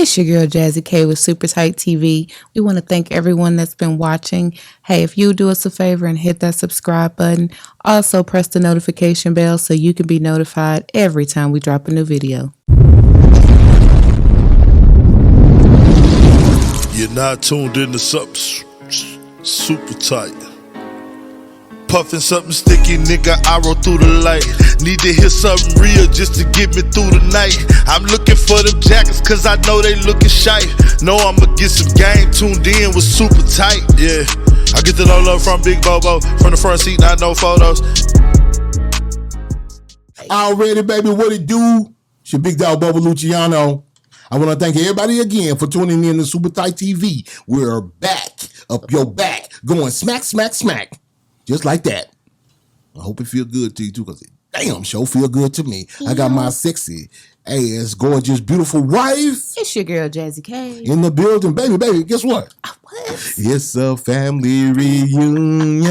It's your girl Jazzy K with Super Tight TV. We want to thank everyone that's been watching. Hey, if you do us a favor and hit that subscribe button, also press the notification bell so you can be notified every time we drop a new video. You're not tuned into something super tight. Puffin' something sticky, nigga, I roll through the light. Need to hear something real just to get me through the night. I'm looking for them jackets cause I know they looking shy. Know I'ma get some game tuned in with super tight, yeah. I get the low love from Big Bobo, from the front seat, not no photos. Already, baby, what it do? It's your big dog, Bobo Luciano. I want to thank everybody again for tuning in to Super Tight TV. We're back, up your back, going smack, smack, smack. Just like that. I hope it feel good to you too, because it damn sure feel good to me. Yeah. I got my sexy ass, gorgeous, beautiful wife. It's your girl Jazzy K in the building. Baby, guess what? What? It's a family reunion.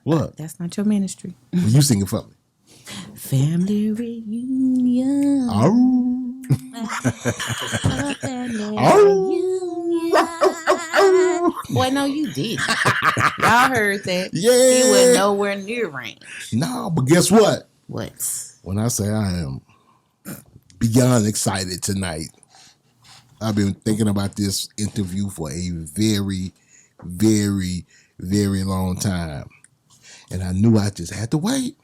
What? That's not your ministry. You sing it for me. Family reunion. Oh. Family reunion. Boy, no, you didn't. Y'all heard that. Yeah. He was nowhere near range. No, but guess what? What? When I say I am beyond excited tonight, I've been thinking about this interview for a very, very, very long time. And I knew I just had to wait.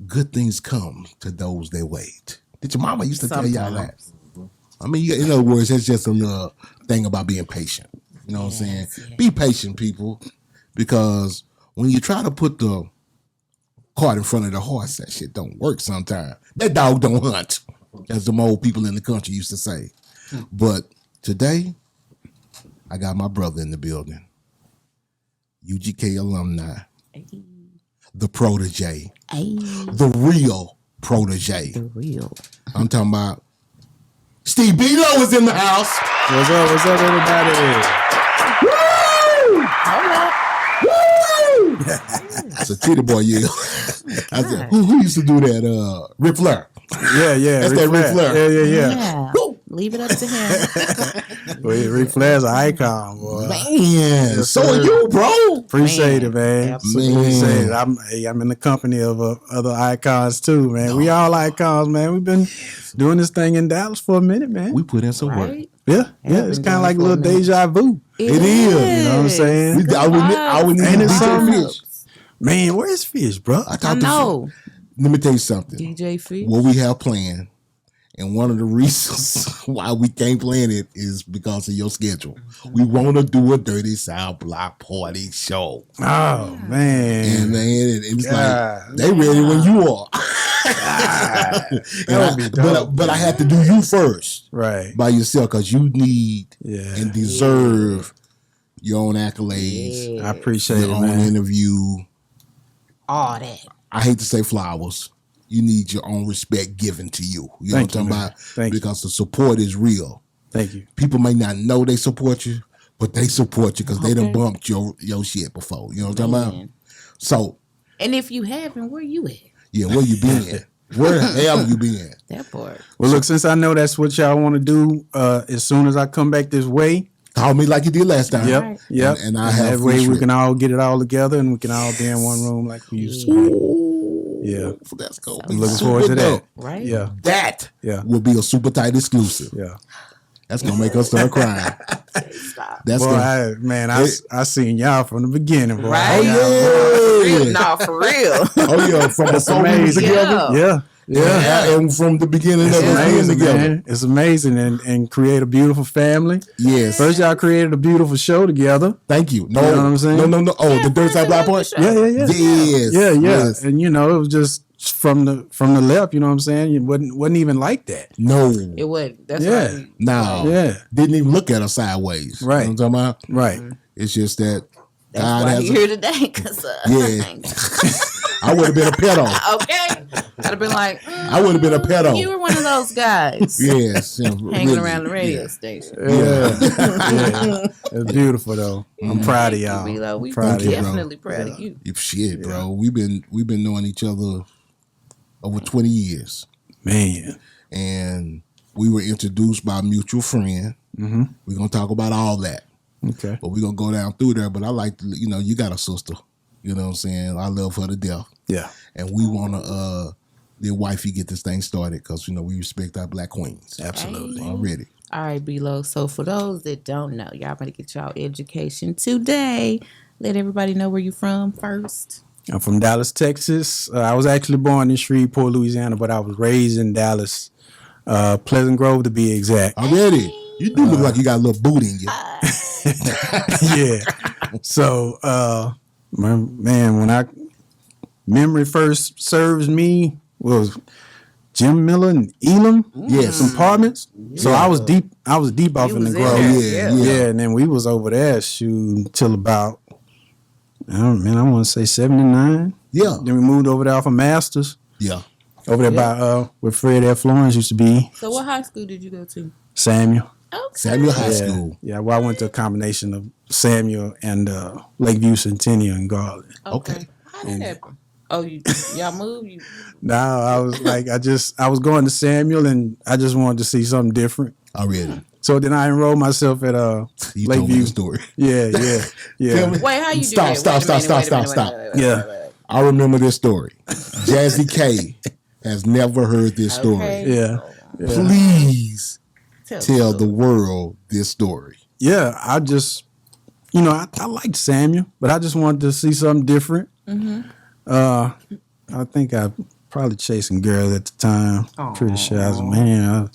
Good things come to those that wait. Did your mama used to tell y'all that? I mean, in other words, it's just a little thing about being patient. You know what I'm saying? Yeah. Be patient, people, because when you try to put the cart in front of the horse, that shit don't work sometimes. That dog don't hunt, as the old people in the country used to say. But today, I got my brother in the building. UGK alumni. The protege. The real protege. The real. I'm talking about Steve Bilo is in the house. What's up, everybody? Woo! Woo! That's a titty boy, yeah. I said, who used to do that? Ric Flair. Yeah. That's Ric Flair. Yeah. Leave it up to him. Ric Flair's an icon, boy. Man, so are you, bro. Appreciate it, man. Appreciate it. I'm in the company of other icons too, man. We all icons, man. We've been doing this thing in Dallas for a minute, man. We put in some work. Yeah. It's kind of like a little deja vu. It is. You know what I'm saying? I would need DJ Fish. Man, where's Fish, bro? I know. Let me tell you something. DJ Fish. What we have planned, and one of the reasons why we can't plan it is because of your schedule. We want to do a Dirty South Block Party show. Oh, man. And man, it's like, they ready when you are. But I have to do you first. Right. By yourself, because you need and deserve your own accolades. Yeah. I appreciate your own interview. All that. I hate to say flowers. You need your own respect given to you. You know what I'm talking about? Thank because the support is real. Thank you. People may not know they support you, but they support you because they done bumped your shit before. You know what I'm talking about? So. And if you haven't, where you at? Yeah, where you been? Where the hell you been? That part. Well, look, since I know that's what y'all want to do, as soon as I come back this way, call me like you did last time. Yep. And I have that way we can all get it all together and we can all be in one room like we used to be. Yeah. That's cool. I'm looking forward to that. Right? Yeah. That will be a super tight exclusive. Yeah. That's going to make us start crying. That's I seen y'all from the beginning, bro. Right? Oh, yeah. No, for real. Oh, yeah. From the amazing. Together. Yeah. And from the beginning of us being together. Man. It's amazing and create a beautiful family. Yes. First, y'all created a beautiful show together. Thank you. No, you know what I'm saying? No. Oh, the Dirty South Block Party? Yeah. Yes. And it was just from the left, you know what I'm saying? It wasn't even like that. No. It wasn't. That's right. No. Yeah. Didn't even look at us sideways. Right. You know what I'm talking about? Right. It's just that that's God why has you're here today, because I would have been a pedo. Okay. I'd have been like, I would have been a pedo. You were one of those guys. Yes. Hanging around the radio station. Yeah. It's beautiful though. I'm proud of y'all. We're definitely proud of you. Shit, bro. We've been knowing each other over 20 years. Man. And we were introduced by a mutual friend. Mm-hmm. We're gonna talk about all that, Okay. but we're gonna go down through there. But I like to, you got a sister. You know what I'm saying? I love her to death, Yeah. and we wanna the wifey get this thing started because we respect our black queens. Absolutely. Already. All right, B-Lo. So for those that don't know, y'all better get y'all education today. Let everybody know where you from first. I'm from Dallas, Texas. I was actually born in Shreveport, Louisiana, but I was raised in Dallas, Pleasant Grove to be exact. Already. You do look like you got a little booty in you. Yeah. So, man, when memory first serves me was Jim Miller and Elam. Yes. Some apartments. So I was deep off in the was in Grove. there, Yeah. And then we was over there shooting till about, I want to say 79. Yeah. Then we moved over there off of Masters. Yeah. Over there by where Fred F. Florence used to be. So what high school did you go to? Samuel. Okay. Samuel High School. Yeah, well, I went to a combination of Samuel and Lakeview, Centennial, and Garland. Okay. How did that happen? Oh, y'all moved? No, I was like, I was going to Samuel, and I just wanted to see something different. Already. So then I enrolled myself at You told me Lakeview. the story. Yeah. Tell me. Wait, how you do Stop, that? stop. Yeah. I remember this story. Jazzy K has never heard this story. Okay. Yeah. Please tell the the world this story. Yeah, I just, I liked Samuel, but I just wanted to see something different. Mm-hmm. I think I probably chasing girls at the time. Pretty sure I was, man.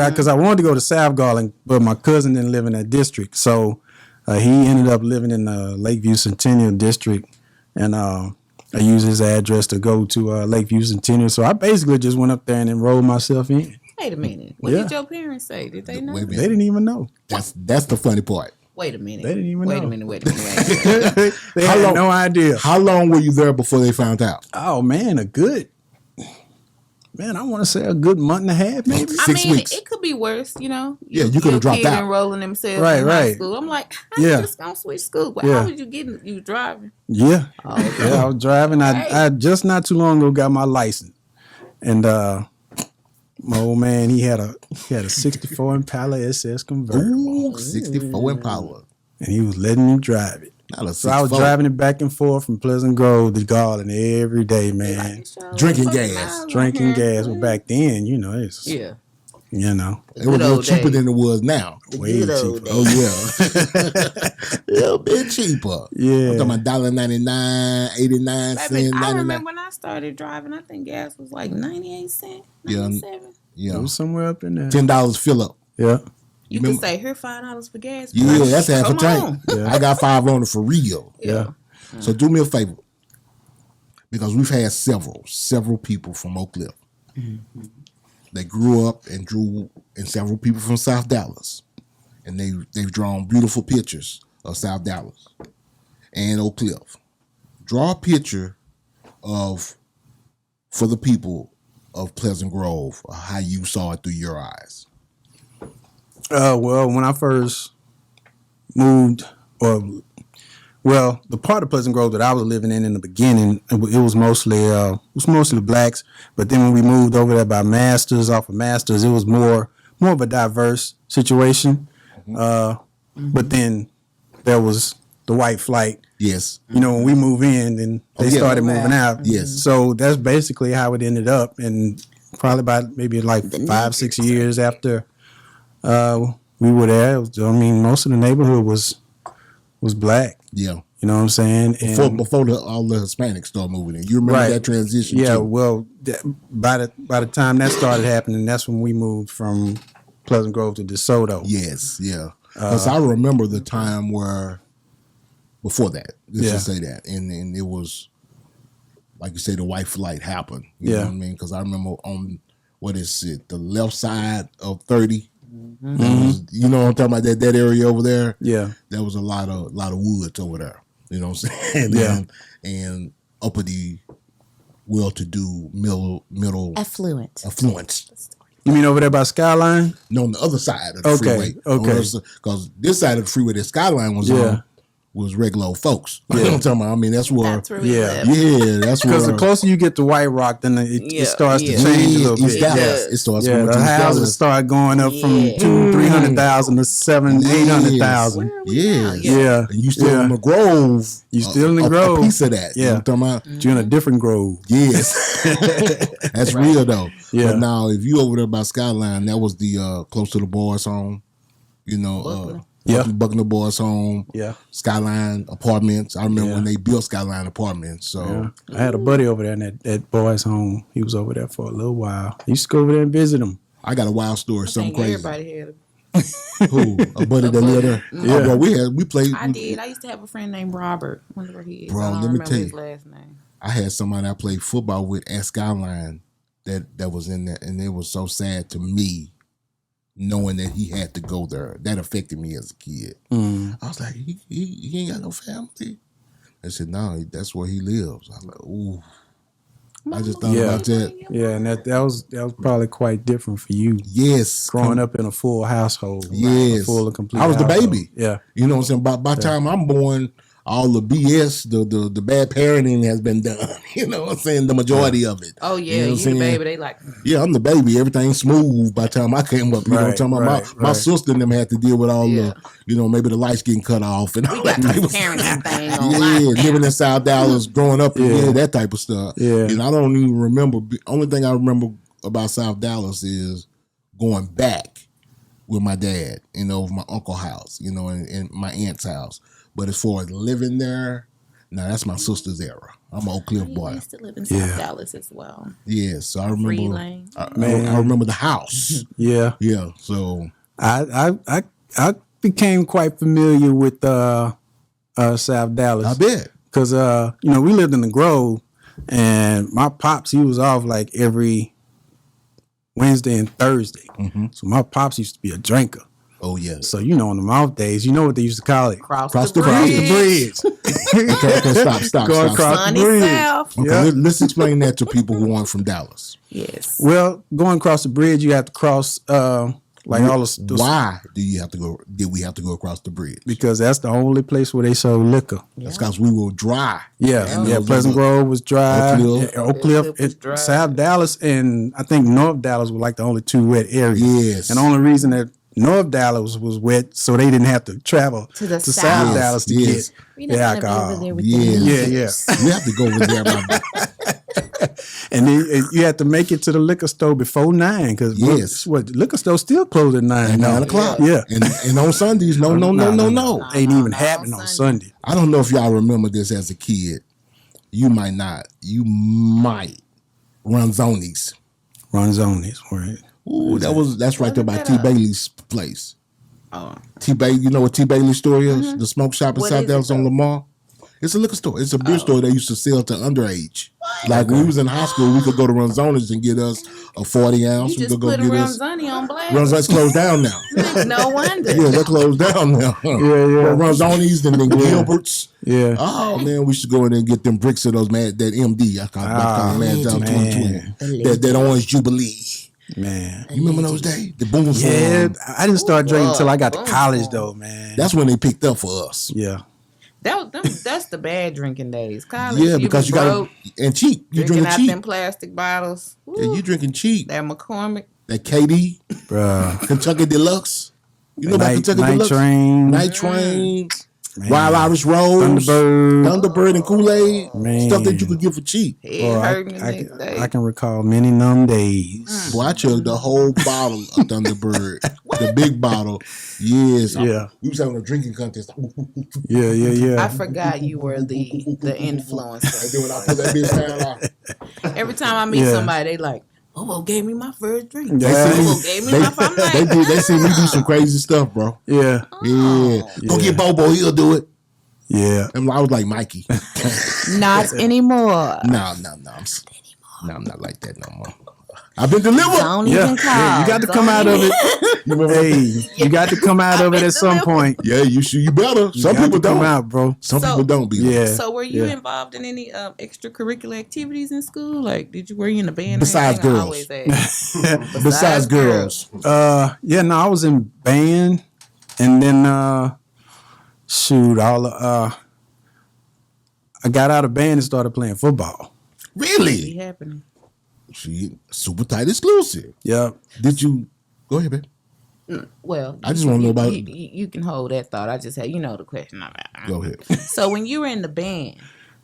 Because I wanted to go to South Garland, but my cousin didn't live in that district. So he ended up living in the Lakeview Centennial district. And I used his address to go to Lakeview Centennial. So I basically just went up there and enrolled myself in. Wait a minute. What did your parents say? Did they know? Wait a They minute. didn't even know. That's the funny part. Wait a minute. They didn't even Wait know. a minute. Wait a minute. They How had long- no idea. How long were you there before they found out? Oh, man, I want to say a good month and a half, maybe. I 6 mean, weeks. it could be worse, Yeah, you could have dropped out. Enrolling themselves Right, in high right. school. I'm like, how Yeah. you just gonna switch school? Well, Yeah. How was you getting? You driving? Yeah. Oh, Yeah, I was driving. I just not too long ago got my license. And my old man, he had a 64 Impala SS convertible. Ooh, 64 Impala. And he was letting me drive it. Not a So I was 64. driving it back and forth from Pleasant Grove to Garland every day, man. Drinking gas. Drinking gas. Well, back then, it's, Yeah. it was a It was Good a little old cheaper days. than it was now. way Good old cheaper. Oh yeah, a little bit cheaper. Yeah. I'm talking about $1.99, 89 Baby, cents, I 99. remember when I started driving, I think gas was like 98 cents, Yeah. 97. It Yeah, was somewhere up in there. $10 fill up. Yeah. You Remember- can say, here, $5 for gas. Yeah, bitch. that's half a Come tank. on. Yeah. I got 5 on it for real. Yeah. So do me a favor, because we've had several people from Oak Cliff. They grew up and several people from South Dallas, and they've drawn beautiful pictures of South Dallas and Oak Cliff. Draw a picture for the people of Pleasant Grove, how you saw it through your eyes. Well, when I first moved, the part of Pleasant Grove that I was living in the beginning, it was mostly blacks. But then when we moved over there by Masters, off of Masters, it was more of a diverse situation. But then there was the white flight. Yes. When we move in, then they yeah. started moving out. Yes. So that's basically how it ended up. And probably about maybe like 5-6 years after we were there, most of the neighborhood was black. Yeah. You know what I'm saying? Before all the Hispanics started moving in. You remember that transition Yeah, too? well, by the time that started happening, that's when we moved from Pleasant Grove to DeSoto. Yes, yeah. Because I remember the time where, before that, let's just say that, and it was, like you say, the white flight happened. You know what I mean? Because I remember on, the left side of 30, was, you know what I'm talking about, that area over there? Yeah. There was a lot of woods over there. You know what I'm saying? Yeah. And uppity, well-to-do, middle Affluent. You mean over there by Skyline? No, on the other side of the freeway. Okay. Because this side of the freeway that Skyline was on was regular old folks. You know what I'm talking about? I mean, that's where. That's where we Yeah. live. Yeah, that's where. Because the closer you get to White Rock, then it starts to change a little East bit. Dallas. does. It starts Yeah, going the to East houses Dallas. start going up from 200,000-300,000 to 700,000-800,000. Where are we now? Yes. Yeah, And you still in the Grove. You still in the A Grove. piece of that. You know Yeah. what I'm talking about? But you're in a different grove. Yes. That's real though. Yeah. But now if you over there by Skyline, that was the close to the boys' home. You know, Buckner Boys' home. Yeah. Skyline Apartments. I remember when they built Skyline Apartments. So Yeah. I had a buddy over there in that boy's home. He was over there for a little while. I used to go over there and visit him. I got a wild story, something crazy. Everybody had Who? A buddy that lived there? Yeah. Oh, bro, we played. I did. I used to have a friend named Robert. I wonder where he is. Bro, I don't let me remember tell his you. last name. I had somebody I played football with at Skyline that was in there, and it was so sad to me knowing that he had to go there. That affected me as a kid. I was like, he ain't got no family. I said, no, that's where he lives. I was like, ooh. I just thought about that. Yeah, and that was probably quite different for you. Yes. Growing up in a full household. Yes. A full and complete I was the household. baby. Yeah. You know what I'm saying? By the time I'm born, all the BS, the bad parenting has been done. You know what I'm saying? The majority of it. Oh yeah, You know what I'm you the saying? baby. They like Yeah, I'm the baby. Everything's smooth by the time I came up. You know what I'm talking about? My sister and them had to deal with all the, maybe the lights getting cut off and all that got type the of stuff. parenting thing on Yeah, lockdown. living in South Dallas, growing up, that type of stuff. Yeah. And I don't even remember. Only thing I remember about South Dallas is going back with my dad, my uncle's house, and my aunt's house. But as far as living there, now that's my sister's era. I'm an Oak Cliff boy. I used to live in South Dallas as well. Yeah, so I Free remember. lane. I remember the house. Yeah. Yeah, so I became quite familiar with South Dallas. I bet. Because we lived in the Grove, and my pops, he was off like every Wednesday and Thursday. So my pops used to be a drinker. Oh yeah. So on the off days, you know what they used to call it? Cross the bridge. Okay, stop. Go across Sunny the bridge. South. Okay, Yeah. let's explain that to people who aren't from Dallas. Yes. Well, going across the bridge, you have to cross like all the Why do you have to go? Did we have to go across the bridge? because that's the only place where they sold liquor. That's because we were dry. Yeah, Pleasant Grove was dry. Oak Cliff, was dry. South Dallas, and I think North Dallas were like the only two wet areas. Yes. And the only reason that North Dallas was wet, so they didn't have to travel To the South south. Dallas to Yes. We're get not the gonna be alcohol. over there with Yeah. the Yeah, losers. We have to go over there. And then you had to make it to the liquor store before 9 because Yes. what liquor store still closed at 9. At now. 9 o'clock. Yeah. And on Sundays, no. Ain't even no, happening on Sunday. I don't know if y'all remember this as a kid. You might not. You might run zonies. Ronzoni's, right? Ooh, that's right there by Look T that up. Bailey's place. Oh. T Bailey, you know what T Bailey's store is? The smoke shop in What South is Dallas it, on though? Lamar. It's a liquor store. It's a beer store they used to sell to underage. Like when we was in high school, we could go to Ronzoni's and get us a 40 ounce. You We just could go put a get us. Ronzoni on blast. Ronzoni's closed down now. No wonder. Yeah, they're closed down now. Yeah. Ronzoni's and then Gilbert's. Yeah. Oh man, we should go in there and get them bricks of those that MD. I call it Mad Down 2020. That Orange Jubilee. Man. You remember those days? The boom Yeah, song. I didn't start drinking until I got to Boom. college, though, man. That's when they picked up for us. Yeah. That's the bad drinking days. College, Yeah, because you got and cheap. You drinking drinking out cheap. them plastic bottles. Yeah, you drinking cheap. That McCormick. That KD, Bruh. Kentucky Deluxe. You know about Kentucky Night Deluxe? Train. Night Train. Man. Wild Irish Rose. Thunderbird and Kool-Aid. Man. Stuff that you could get for cheap. Head hurting the next day. I can recall many numb days. Boy, I chugged the whole bottle of Thunderbird. The big bottle. Yes. Yeah. We was having a drinking contest. Yeah. I forgot you were the influencer. And then when I put that bitch down, Every time I meet Yeah. somebody, they like, Bobo gave me my first drink. Yeah. Bobo gave me my first drink. they see me do some crazy stuff, bro. Yeah. Yeah. Go get Bobo, he'll do it. Yeah. And I was like Mikey. Not anymore. No, I'm not like that no more. I've been delivered. Don't Yeah. even call. Yeah. You got to come out of it. Hey, you got to come out of it at some point. Yeah, you better. Some You got people to come don't. out, bro. Some So- people don't be. Yeah. So were you Yeah. involved in any extracurricular activities in school? Like, were you in a band? or Besides anything? I girls. always ask. Besides girls. Yeah, no, I was in band, and then shoot, I got out of band and started playing football. Really? Be happening. She super tight exclusive. Yep. Did you go ahead, babe? Well, I just want to know about. you can hold that thought. I just had the question. Go ahead. So when you were in the band,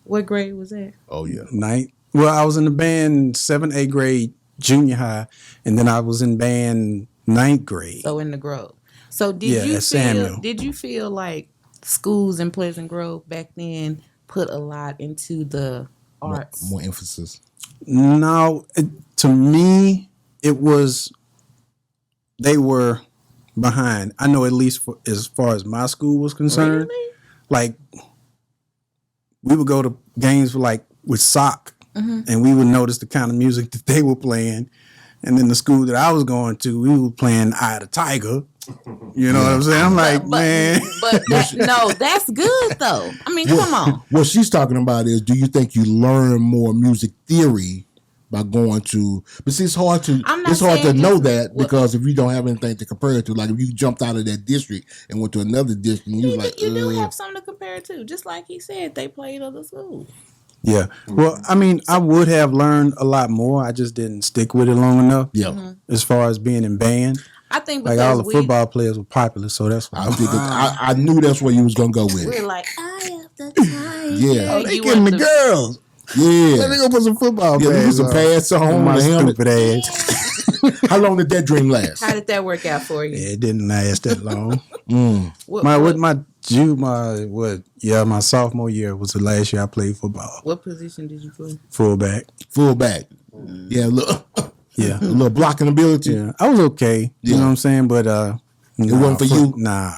what grade was that? Oh yeah. Ninth. Well, I was in the band 7th, 8th grade, junior high, and then I was in band 9th grade. So in the Grove. So did you feel like schools in Pleasant Grove back then put a lot into the arts? More emphasis. No, to me, it was they were behind. I know at least as far as my school was concerned. Really? Like we would go to games with sock, and we would notice the kind of music that they were playing. And then the school that I was going to, we were playing Eye of the Tiger. You know what I'm saying? I'm like, man. But that's good though. I mean, come on. What she's talking about is, do you think you learn more music theory by going to? But see, it's hard to know that because if you don't have anything to compare it to, like if you jumped out of that district and went to another district, and you like, you do have something to compare it to. Just like he said, they played other schools. Yeah. Well, I mean, I would have learned a lot more. I just didn't stick with it long enough. Yeah. As far as being in band. I think like all the football players were popular, so that's why. I knew that's where you was gonna go with it. We're like, I have the time. Yeah. Oh, they getting the girls. Yeah. Let me go put some football pads. Yeah, some pads on my stupid ass. How long did that dream last? How did that work out for you? Yeah, it didn't last that long. My sophomore year was the last year I played football. What position did you play? Fullback. Yeah, look. Yeah. A little blocking ability. Yeah. I was okay. You know what I'm saying? But it wasn't for you? Nah.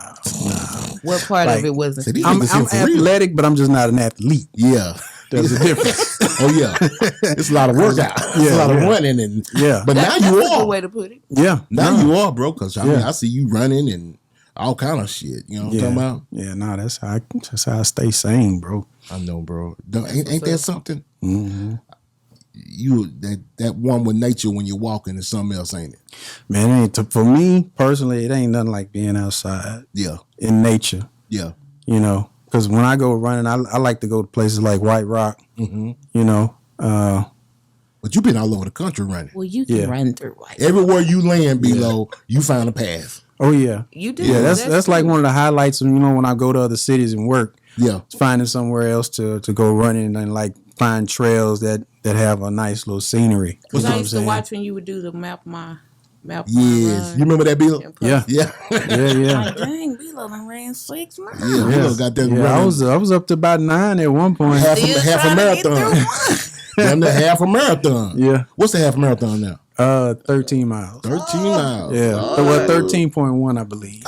What part of it wasn't? I'm athletic, but I'm just not an athlete. Yeah. There's a difference. Oh yeah. It's a lot of workout. It's a lot of running and but that's now you a are. good way to put it. Yeah. Now you are, bro, because I see you running and all kind of shit. You know what I'm talking about? Yeah, no, that's how I stay sane, bro. I know, bro. Ain't that something? Mm-hmm. You that one with nature when you're walking is something else, ain't it? Man, for me personally, it ain't nothing like being outside. Yeah. In nature. Yeah. You know, because when I go running, I like to go to places like White Rock. Mm-hmm. You know. But you've been all over the country running. Well, you can run through White Rock. Everywhere you land below, you find a path. Oh yeah, you do. Yeah, that's like one of the highlights. Of, when I go to other cities and work. Yeah, finding somewhere else to go running and like find trails that have a nice little scenery. Because I used to watch when you would do the map my yes, you remember that, Bill? Yeah. Like, dang, Bilo done ran 6 miles. Yeah, Bilo got that. Yeah, I was up to about 9 at one point. Half a marathon. Half a marathon. Yeah. What's the half marathon now? 13 miles. 13 miles. Yeah. Well, 13.1, I believe.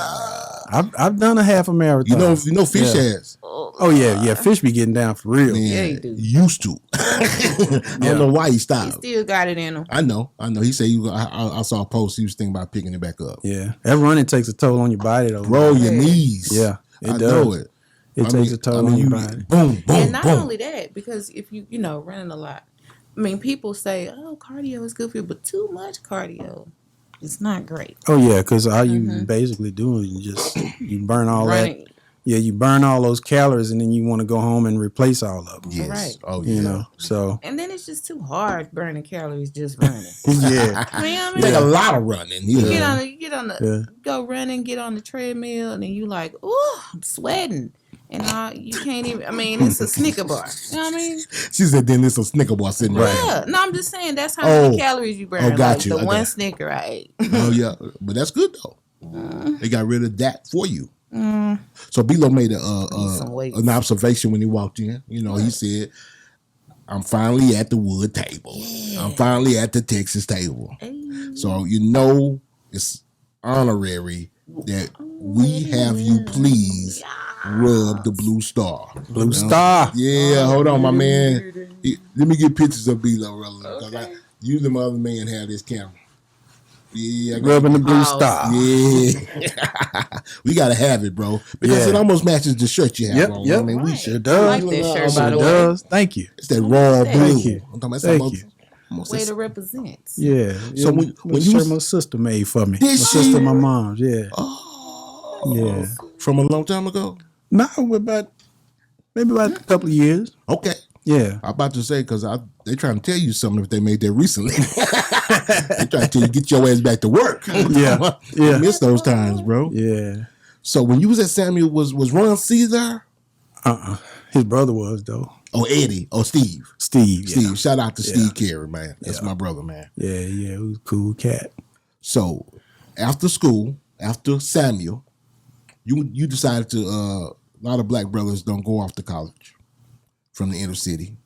I've done a half a marathon. You know Fish has. Oh yeah. Fish be getting down for real. Man, yeah, he do. Used to. I don't know why he stopped. He still got it in him. I know. He said I saw a post. He was thinking about picking it back up. Yeah, that running takes a toll on your body though. Roll your knees. Yeah, I know it. It takes a toll on your body. Boom, boom, and not boom. only that, because if you running a lot, I mean, people say, "Oh, cardio is good for you," but too much cardio, it's not great. Oh yeah, because all you basically doing is you burn all running. that. Yeah, you burn all those calories, and then you want to go home and replace all of them. Yes. Right. Oh yeah. You know, so. And then it's just too hard burning calories just running. Yeah. I mean, Like a lot of running. You get on the go running, get on the treadmill, and then you like, oh, I'm sweating. And you can't even, I mean, it's a Snicker bar. You know what I mean? She said, then it's a Snicker bar sitting right. Yeah. No, I'm just saying that's how many calories you burn. Oh, got you. The one Snicker I ate. Oh, yeah. But that's good, though. They got rid of that for you. So B-Lo made an observation when he walked in. He said, I'm finally at the wood table. Yeah. I'm finally at the Texas table. Hey. So, it's honorary that we have you please rub the blue star. Blue star. Yeah, hold on, my man. Let me get pictures of B-Lo rolling. Okay. Usually my other man had this camera. Yeah, rubbing the blue star. Yeah, we gotta have it, bro, because it almost matches the shirt you have on. Yep. I mean, we sure does. I like this shirt, by the way. Thank you. It's that raw blue. Thank you. I'm talking about Thank you. Way to represent. Yeah. So when you my sister made for me. My sister, my mom. Yeah. Oh. Yeah. From a long time ago. No, maybe about a couple of years. Okay. Yeah. I'm about to say, because they trying to tell you something if they made that recently. They trying to tell you, get your ass back to work. Yeah. I miss those times, bro. Yeah. So when you was at Samuel, was Ron Caesar? His brother was, though. Oh, Eddie. Oh, Steve. Steve. Steve. Yeah. Shout out to Steve Carey, man. That's my brother, man. Yeah. He was a cool cat. So after school, after Samuel, you decided to, a lot of black brothers don't go off to college from the inner city.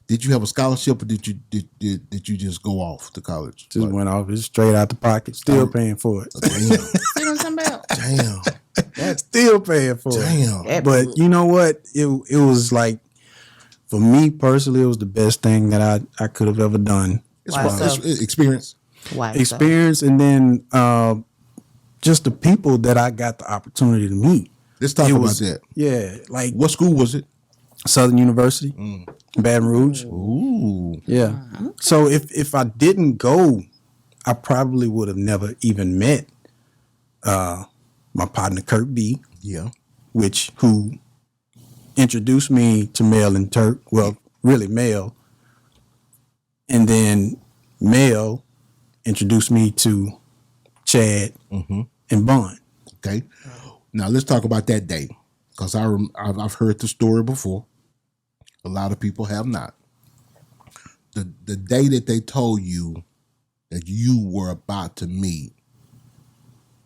Did you have a scholarship, or did you just go off to college? Just went off. It's straight out the pocket. Still paying for it. Damn. See what I'm talking about? Damn. Still paying for it. Damn. But you know what? It was like, for me personally, it was the best thing that I could have ever done. Why so? It's experience. Why? Experience, and then just the people that I got the opportunity to meet. Let's talk about that. Yeah, like What school was it? Southern University, Baton Rouge. Ooh. Yeah. So if I didn't go, I probably would have never even met my partner Kurt B. Yeah. Who introduced me to Mel and Turk. Well, really Mel, and then Mel introduced me to Chad and Bun. Okay. Now let's talk about that day, because I've heard the story before. A lot of people have not. The day that they told you that you were about to meet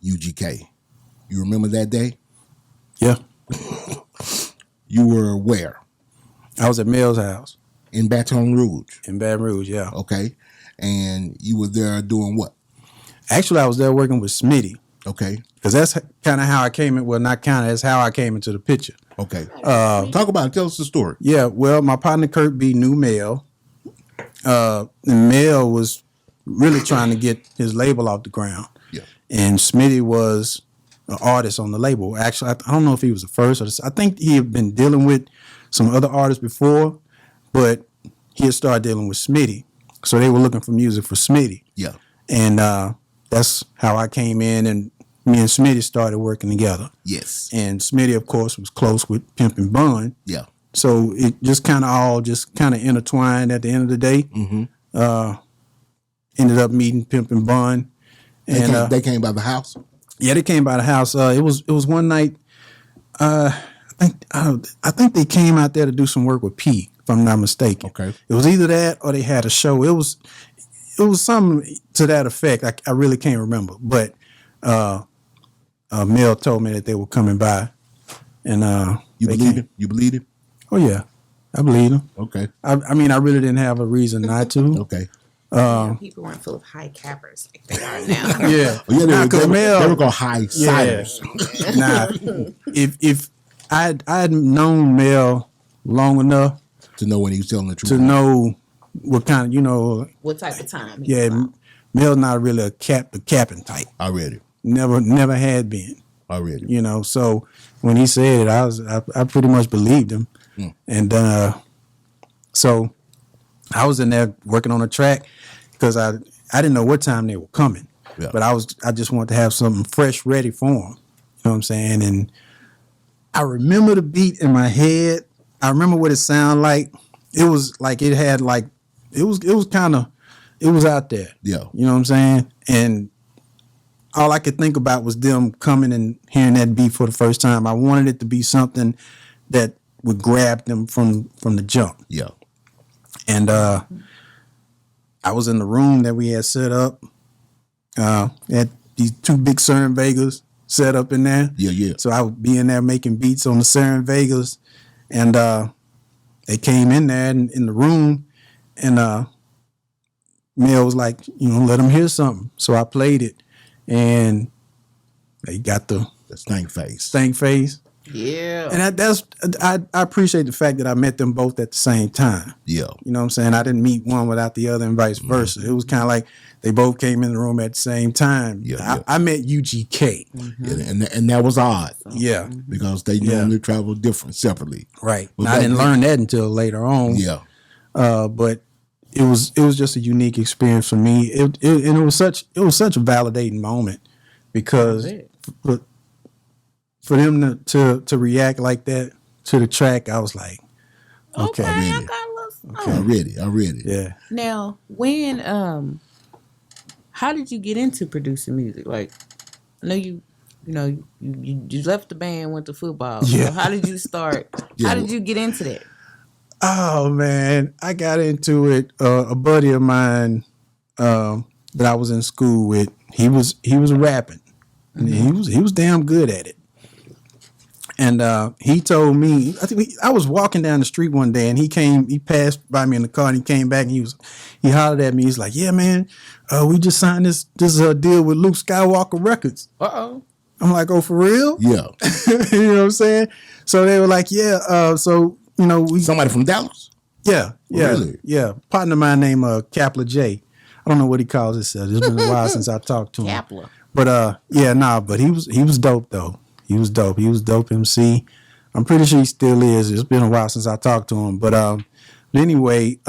UGK, you remember that day? Yeah. You were where? I was at Mel's house In Baton Rouge. in Baton Rouge, yeah. Okay. And you were there doing what? Actually, I was there working with Smitty, Okay. because that's kind of how I came in. Well, not kind of, that's how I came into the picture. Okay. Talk about it. Tell us the story. Yeah, well, my partner Kurt B knew Mel. And Mel was really trying to get his label off the ground. Yeah. And Smitty was an artist on the label. Actually, I don't know if he was the first. I think he had been dealing with some other artists before, but he had started dealing with Smitty. So they were looking for music for Smitty. Yeah. And that's how I came in, and me and Smitty started working together. Yes. And Smitty, of course, was close with Pimp and Bun. Yeah. So it just kind of intertwined at the end of the day. Ended up meeting Pimp and Bun. And They came by the house? yeah, they came by the house. It was one night. I think they came out there to do some work with P, if I'm not mistaken. Okay. It was either that or they had a show. It was something to that effect. I really can't remember. But Mel told me that they were coming by, and You they believe came. it? You believe it? Oh yeah, I believe him. Okay. I mean, I really didn't have a reason not to. Okay. People weren't full of high cappers like they are now. Yeah, Well, yeah, Nah, 'cause they Mel- were going high ciders. Nah, if I had known Mel long enough To know when he was telling the truth. to know what kind of, What type of time? he yeah, was on. Mel's not really the capping type. Already. Never had been. Already. So when he said it, I pretty much believed him. And so I was in there working on a track because I didn't know what time they were coming. Yeah. But I just wanted to have something fresh ready for them. You know what I'm saying? And I remember the beat in my head. I remember what it sounded like. It was like it had like it was out there. Yeah. You know what I'm saying? And all I could think about was them coming and hearing that beat for the first time. I wanted it to be something that would grab them from the jump. Yeah. And I was in the room that we had set up. Had these two big Cern Vegas set up in there. Yeah, yeah. So I would be in there making beats on the Cern Vegas. And they came in there in the room, and Mel was like, let them hear something. So I played it, and they got the stank face. stank face. Yeah. And I appreciate the fact that I met them both at the same time. Yeah. You know what I'm saying? I didn't meet one without the other and vice versa. It was kind of like they both came in the room at the same time. Yeah, I met UGK. Yeah, and that was odd. Yeah, Because they normally travel different, separately. right. Well, And I didn't learn that until later on. Yeah. But it was just a unique experience for me. It was such a validating moment because for them to react like that to the track, I was like, okay, I Ready. got a little something. I'm ready. yeah. Now, when how did you get into producing music? Like, I know you left the band, went to football. Yeah. So how did you start? Yeah. How did you get into that? Oh man, I got into it. A buddy of mine that I was in school with, he was rapping. And he was damn good at it. And he told me, I was walking down the street one day, and he passed by me in the car, and he came back, and he hollered at me. He's like, "Yeah, man, we just signed this deal with Luke Skywalker Records." I'm like, "Oh, for real?" Yeah. You know what I'm saying? So they were like, "Yeah." So we Somebody from Dallas? yeah, Really? yeah. Partner of mine named Kapla Jaye. I don't know what he calls himself. It's been a while since I talked to him. Kapla. But but he was dope though. He was dope. He was dope MC. I'm pretty sure he still is. It's been a while since I talked to him. But anyway,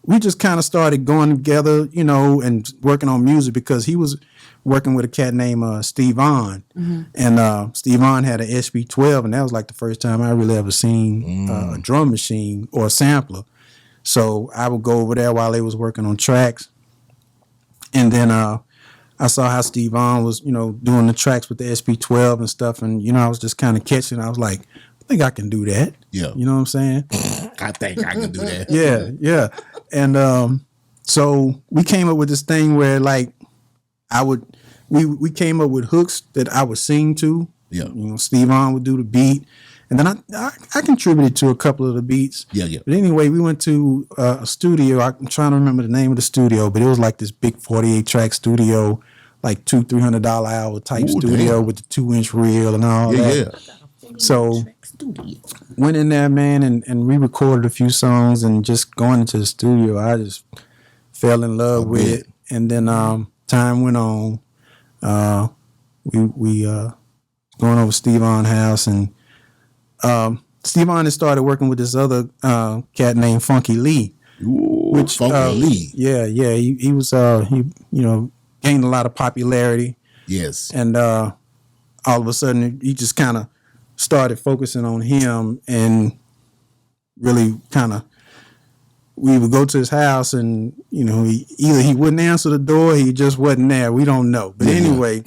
we just kind of started going together, and working on music because he was working with a cat named Steve On. And Steve On had an SB12, and that was like the first time I really ever seen a drum machine or a sampler. So I would go over there while they was working on tracks. And then I saw how Steve On was, doing the tracks with the SP12 and stuff. And, I was just kind of catching. I was like, I think I can do that. Yeah. You know what I'm saying? I think I can do that. Yeah. And so we came up with this thing where, like, we came up with hooks that I would sing to. Yeah. Steve On would do the beat. And then I contributed to a couple of the beats. Yeah. But anyway, we went to a studio. I'm trying to remember the name of the studio, but it was like this big 48-track studio, like $200-300 hour type studio damn. with the 2-inch reel and all that. Yeah. So went in there, man, and we recorded a few songs. And just going into the studio, I just fell in love with it. And then time went on. We going over Steve On house, and Steve On had started working with this other cat named Funky Lee. Ooh, Funky Lee. Yeah. He was gained a lot of popularity. Yes. And all of a sudden he just kind of started focusing on him, and really kind of, we would go to his house, and he wouldn't answer the door, he just wasn't there. We don't know, but anyway,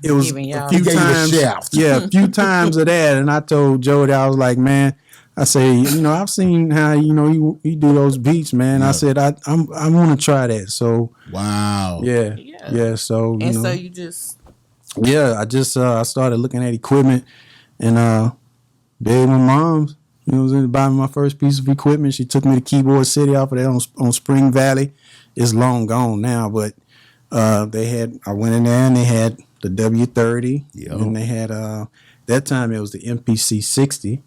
it was a few times. A few times of that, and I told Joe that I was like, man, I say, I've seen how you do those beats, man. I said I want to try that. So wow, yeah. So so you just I started looking at equipment, and begged my mom. Was in to buy me my first piece of equipment. She took me to Keyboard City off of there on Spring Valley. It's long gone now, but I went in there, and they had the W30. Yep. And they had that time it was the MPC 60.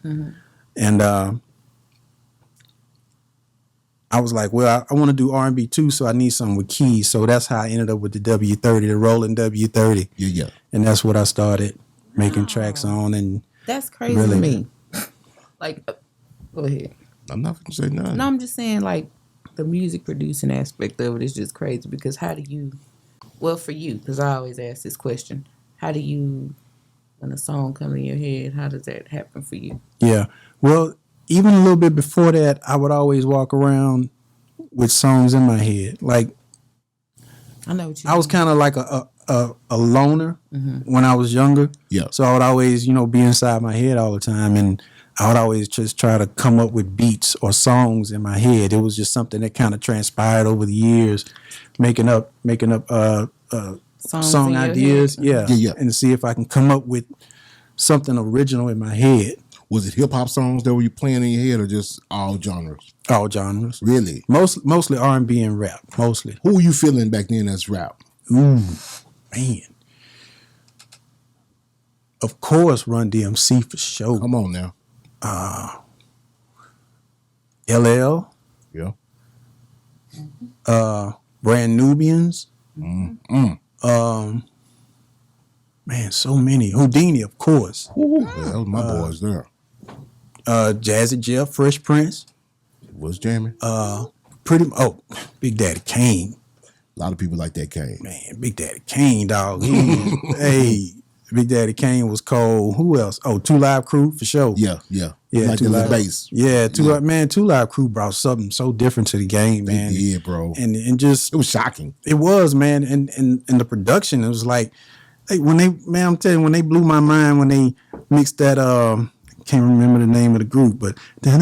And I was like, well, I want to do R&B too, so I need something with keys. So that's how I ended up with the W30, the rolling W30. Yeah. And that's what I started making tracks on. And that's crazy to me. Like, go ahead. I'm not going to say nothing. No, I'm just saying, like, the music producing aspect of it is just crazy, because how do you, well, for you, because I always ask this question, how do you, when a song comes in your head, how does that happen for you? Yeah. Well, even a little bit before that, I would always walk around with songs in my head. Like, I know what you I was kind of like a loner when I was younger. Yeah. So I would always, be inside my head all the time, and I would always just try to come up with beats or songs in my head. It was just something that kind of transpired over the years, making up song ideas. Yeah. And see if I can come up with something original in my head. Was it hip hop songs that were you playing in your head, or just all genres? All genres. Really? Mostly R&B and rap. Mostly. Who were you feeling back then as rap? Ooh, man. Of course, Run DMC for sure. Come on now. LL. Yeah. Brand Nubians. Man, so many. Houdini, of course. Ooh, yeah, that was my boys there. Jazzy Jeff, Fresh Prince. Was jamming. Big Daddy Kane. A lot of people like that Kane. Man, Big Daddy Kane, dog. Hey, Big Daddy Kane was cold. Who else? Oh, Two Live Crew for sure. Yeah. Like Two the Live bass. Yeah, Two Live Crew brought something so different to the game, man. Yeah, bro. And just It was shocking. it was, man. And the production, it was like when they, man, I'm telling you, when they blew my mind when they mixed that I can't remember the name of the group, but Yeah.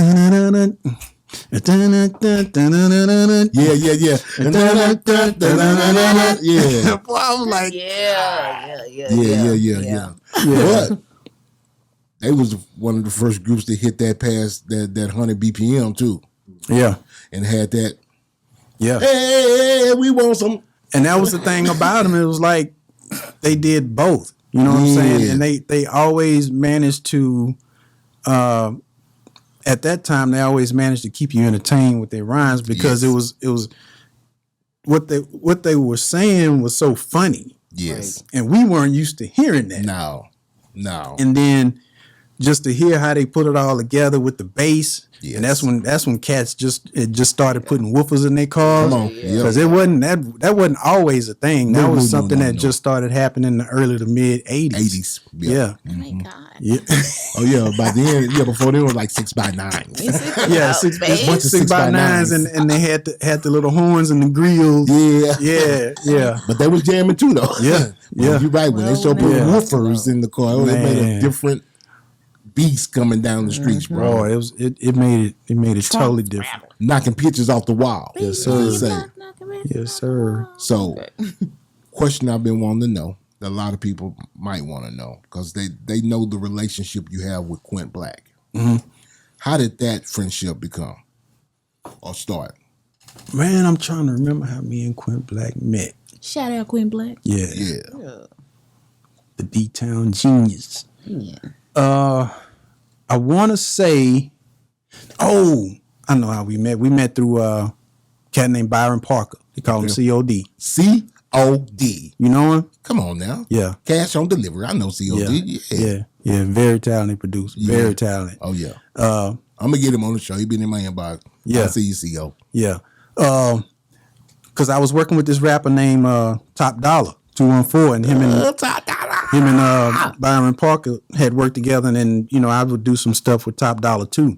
Yeah. Boy, I was like, Yeah. But they was one of the first groups to hit that past that 100 BPM too, yeah, and had that. yeah. Hey, we want some. And that was the thing about them. It was like they did both. You know what I'm saying? And they always managed to, at that time, they always managed to keep you entertained with their rhymes because it was what they were saying was so funny. Yes. And we weren't used to hearing that. No. And then just to hear how they put it all together with the bass. Yes. And that's when cats just started putting woofers in their cars. Come on. Because it wasn't that wasn't always a thing. That was something that just started happening in the early to mid 80s. 80s. Yeah. Oh my God. Yeah. Oh yeah. By then, before they were like 6x9s. Yeah, bunch of 6x9s and they had the little horns and the grills. Yeah. But they was jamming too though. Yeah. You're right. When they started putting woofers in the car, it made a different beast coming down the streets, bro. Bro, it made it totally different. Knocking pictures off the wall. Yes, sir. Knocking Yes, sir. So, question I've been wanting to know, that a lot of people might want to know, because they know the relationship you have with Quint Black. Mm-hmm. How did that friendship become or start? Man, I'm trying to remember how me and Quint Black met. Shout out Quinn Black. Yeah. The D-Town genius. Yeah. I want to say, I know how we met. We met through a cat named Byron Parker. They call him COD. COD. You know him? Come on now. Yeah. Cash on delivery. I know COD. Yeah. Very talented producer. Very talented. Oh, yeah. I'm going to get him on the show. He been in my inbox. Yeah. I'll see you, CO. Yeah. Because I was working with this rapper named Top Dollar 214, and him and Byron Parker had worked together, and then I would do some stuff with Top Dollar too.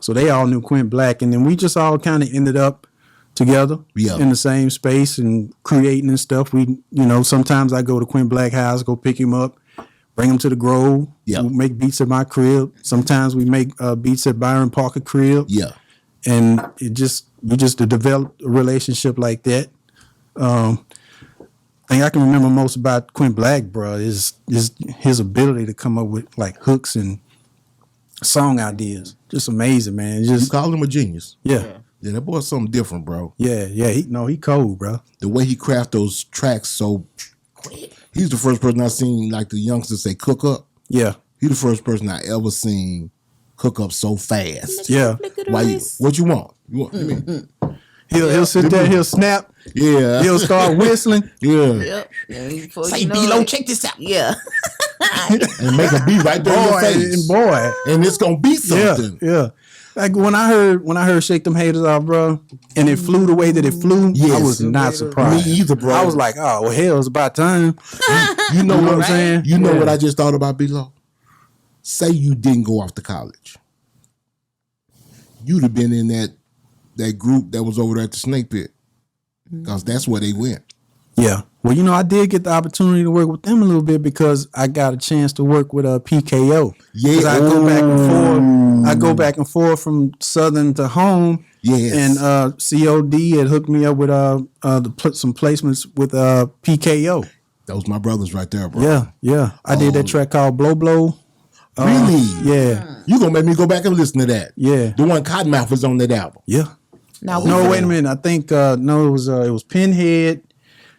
So they all knew Quint Black, and then we just all kind of ended up together in the same space and creating and stuff. We, sometimes I go to Quint Black house, go pick him up, bring him to the Grove. We make beats at my crib. Sometimes we make beats at Byron Parker crib. Yeah. And we just developed a relationship like that. Thing I can remember most about Quint Black, bro, is his ability to come up with like hooks and song ideas. Just amazing, man. You call him a genius. Yeah, that boy's something different, bro. Yeah. He cold, bro. The way he craft those tracks, so he's the first person I seen like the youngsters say cook up. Yeah, he's the first person I ever seen cook up so fast. Yeah. Why? What you want? He'll sit there. He'll snap. Yeah. He'll start whistling. Yeah. Say, B-Lo, check this out. Yeah. And make a beat right there in your face. And it's gonna be something. Yeah. Like when I heard Shake Them Haters Off, bro, and it flew the way that it flew, I was not surprised. Me either, bro. I was like, oh, well, hell, it's about time. You know what I'm saying? You know what I just thought about, B-Lo? Say you didn't go off to college. You'd have been in that group that was over there at the Snake Pit. Because that's where they went. Yeah. Well, I did get the opportunity to work with them a little bit because I got a chance to work with PKO. Yeah. I go back and forth. I go back and forth from Southern to home. Yes. And COD had hooked me up with some placements with PKO. Those my brothers right there, bro. Yeah. I did that track called Blow Blow. Really? Yeah. You gonna make me go back and listen to that? Yeah. The one Cottonmouth was on that album. Yeah. No, wait a minute. I think it was Pinhead.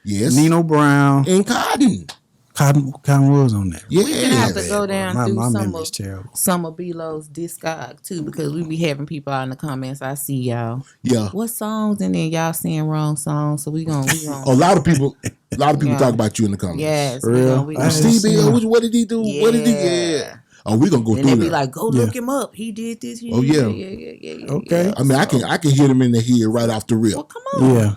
Yes. Nino Brown and Cotton. Cotton was on there. Yeah. We can have to go down through some of B-Lo's discog too, because we be having people out in the comments. I see y'all. Yeah. What songs? And then y'all saying wrong songs. So we gonna. A lot of people talk about you in the comments. Yes. We gonna Stevie, what did he do? Yeah. What did he? Yeah. Oh, we gonna go through that. And they be like, go look him up. He did this. Yeah. Okay. I mean, I can hit him in the head right off the rip. Well, come on. Yeah.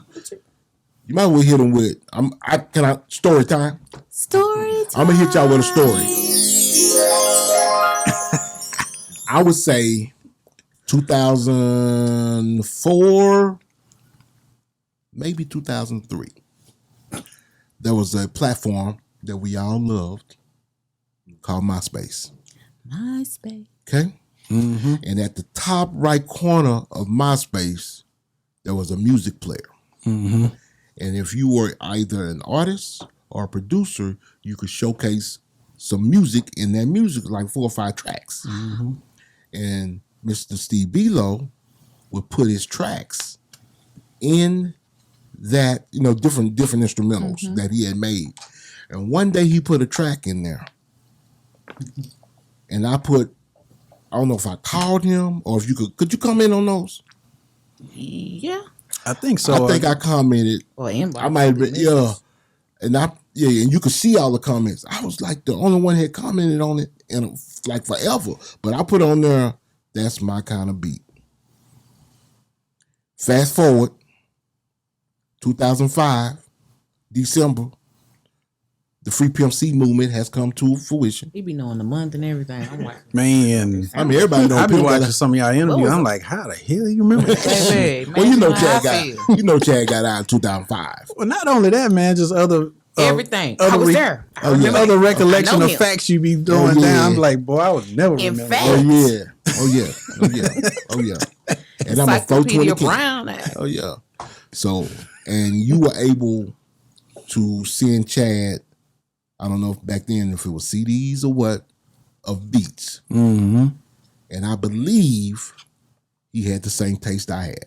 You might well hit him with. Can I story time? Story time. I'm gonna hit y'all with a story. I would say 2004, maybe 2003. There was a platform that we all loved called MySpace. MySpace. Okay? Mm-hmm. And at the top right corner of MySpace, there was a music player. Mm-hmm. And if you were either an artist or a producer, you could showcase some music in that music, like 4 or 5 tracks. Mm-hmm. And Mr. Steve Belo would put his tracks in that, different instrumentals that he had made. And one day he put a track in there. And I don't know if I called him or if you could you comment on those? Yeah. I think so. I think I commented. Or inbox. I might have been, yeah. And and you could see all the comments. I was like the only one had commented on it in like forever. But I put on there, that's my kind of beat. Fast forward, 2005, December, the Free Pimp C movement has come to fruition. He be knowing the month and everything. I'm like, man. I mean, everybody knows. I be watching some of y'all interviews. I'm like, how the hell you remember that? baby, Well, Chad got out in 2005. Well, not only that, man, just other everything. I was there. I remember other recollection of him. facts you be throwing down. I'm like, boy, I would never In remember. fact. Oh yeah. And I'm a 420 Brown. Oh yeah. So, and you were able to send Chad, I don't know if back then if it was CDs or what, of beats. Mm-hmm. And I believe he had the same taste I had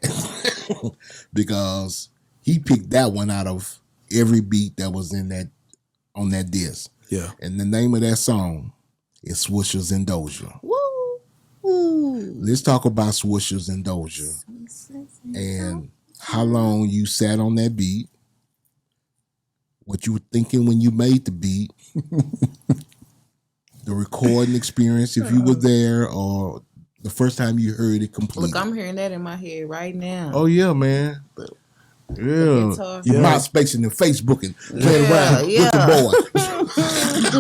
because he picked that one out of every beat that was on that disc. Yeah. And the name of that song is Swishers and Dojo. Woo. Woo. Let's talk about Swishers and Dojo and how long you sat on that beat, what you were thinking when you made the beat, the recording experience, if you were there, or the first time you heard it completely. Look, I'm hearing that in my head right now. Oh yeah, man. Yeah, you MySpace and Facebook and playing around with the boy.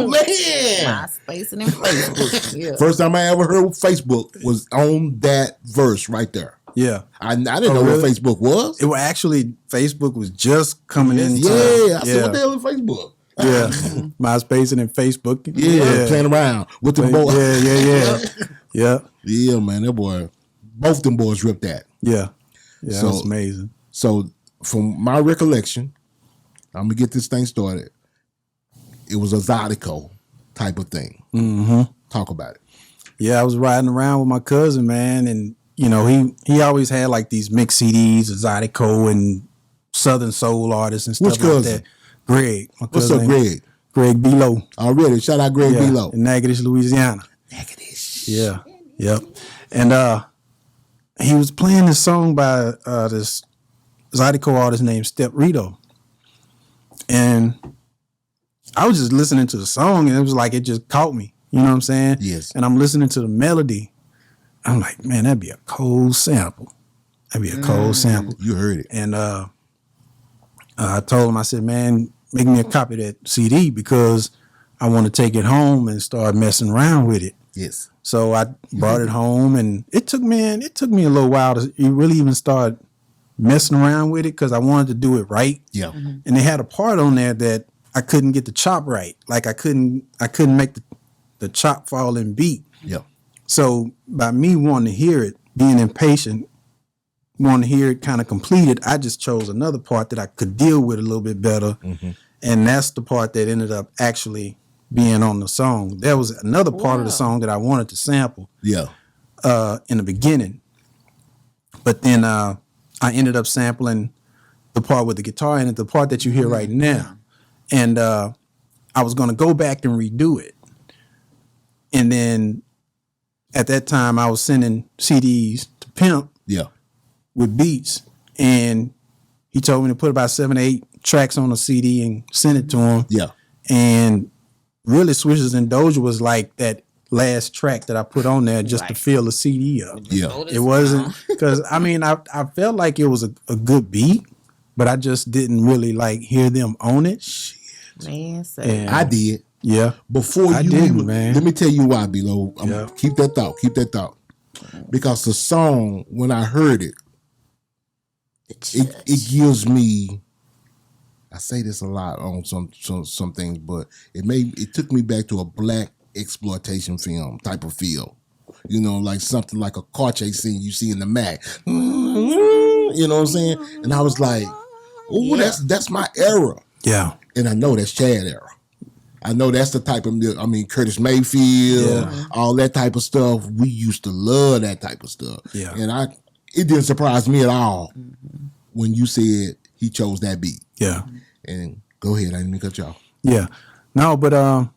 Man, MySpace and Facebook. Yeah. First time I ever heard Facebook was on that verse right there. Yeah, I didn't know what Facebook was. It was actually Facebook was just coming in. Yeah, I said what the hell is Facebook? Yeah, MySpace and then Facebook. Yeah, playing around with the boy. Yeah, man, that boy, both them boys ripped that. Yeah, so, that's amazing. So from my recollection, I'm gonna get this thing started. It was a Zydeco type of thing. Mm-hmm. Talk about it. Yeah, I was riding around with my cousin, man, and he always had like these mixed CDs of Zydeco and Southern Soul artists and stuff like that. Greg. What's up, Greg? Greg Belo. Already. Shout out Greg Belo. In Natchitoches, Louisiana. Natchitoches. Yeah. Yep. And he was playing this song by this Zydeco artist named Step Rito. And I was just listening to the song and it was like it just caught me. You know what I'm saying? Yes. And I'm listening to the melody. I'm like, man, that'd be a cold sample. That'd be a cold sample. You heard it. And I told him, I said, man, make me a copy of that CD because I want to take it home and start messing around with it. Yes. So I brought it home, and it took me a little while to really even start messing around with it because I wanted to do it right. Yeah. Mm-hmm. And they had a part on there that I couldn't get the chop right. Like I couldn't make the chop fall in beat. Yeah. So by me wanting to hear it, being impatient, wanting to hear it kind of completed, I just chose another part that I could deal with a little bit better. Mm-hmm. And that's the part that ended up actually being on the song. There was another part of the song that I wanted to sample. Yeah. In the beginning. But then I ended up sampling the part with the guitar in it, the part that you hear right now. And I was going to go back and redo it. And then at that time, I was sending CDs to Pimp with beats. And he told me to put about 7 or 8 tracks on a CD and send it to him. Yeah. And really, Swishers and Dojo was like that last track that I put on there just to fill the CD up. Yeah. It wasn't, because I mean, I felt like it was a good beat, but I just didn't really like hear them on it. Man, say. I did. Yeah. Before I you didn't, even, man. let me tell you why, B-Lo. Yeah. Keep that thought. Because the song, when I heard it, it gives me, I say this a lot on some things, but it took me back to a black exploitation film type of feel. You know, like something like a car chase scene you see in the Mac. You know what I'm saying? And I was like, oh, that's my era. Yeah. And I know that's Chad era. I know that's the type of, Curtis Mayfield, all that type of stuff. We used to love that type of stuff. Yeah. And it didn't surprise me at all when you said he chose that beat. Yeah. And go ahead, I didn't mean to cut you off. Yeah. No, but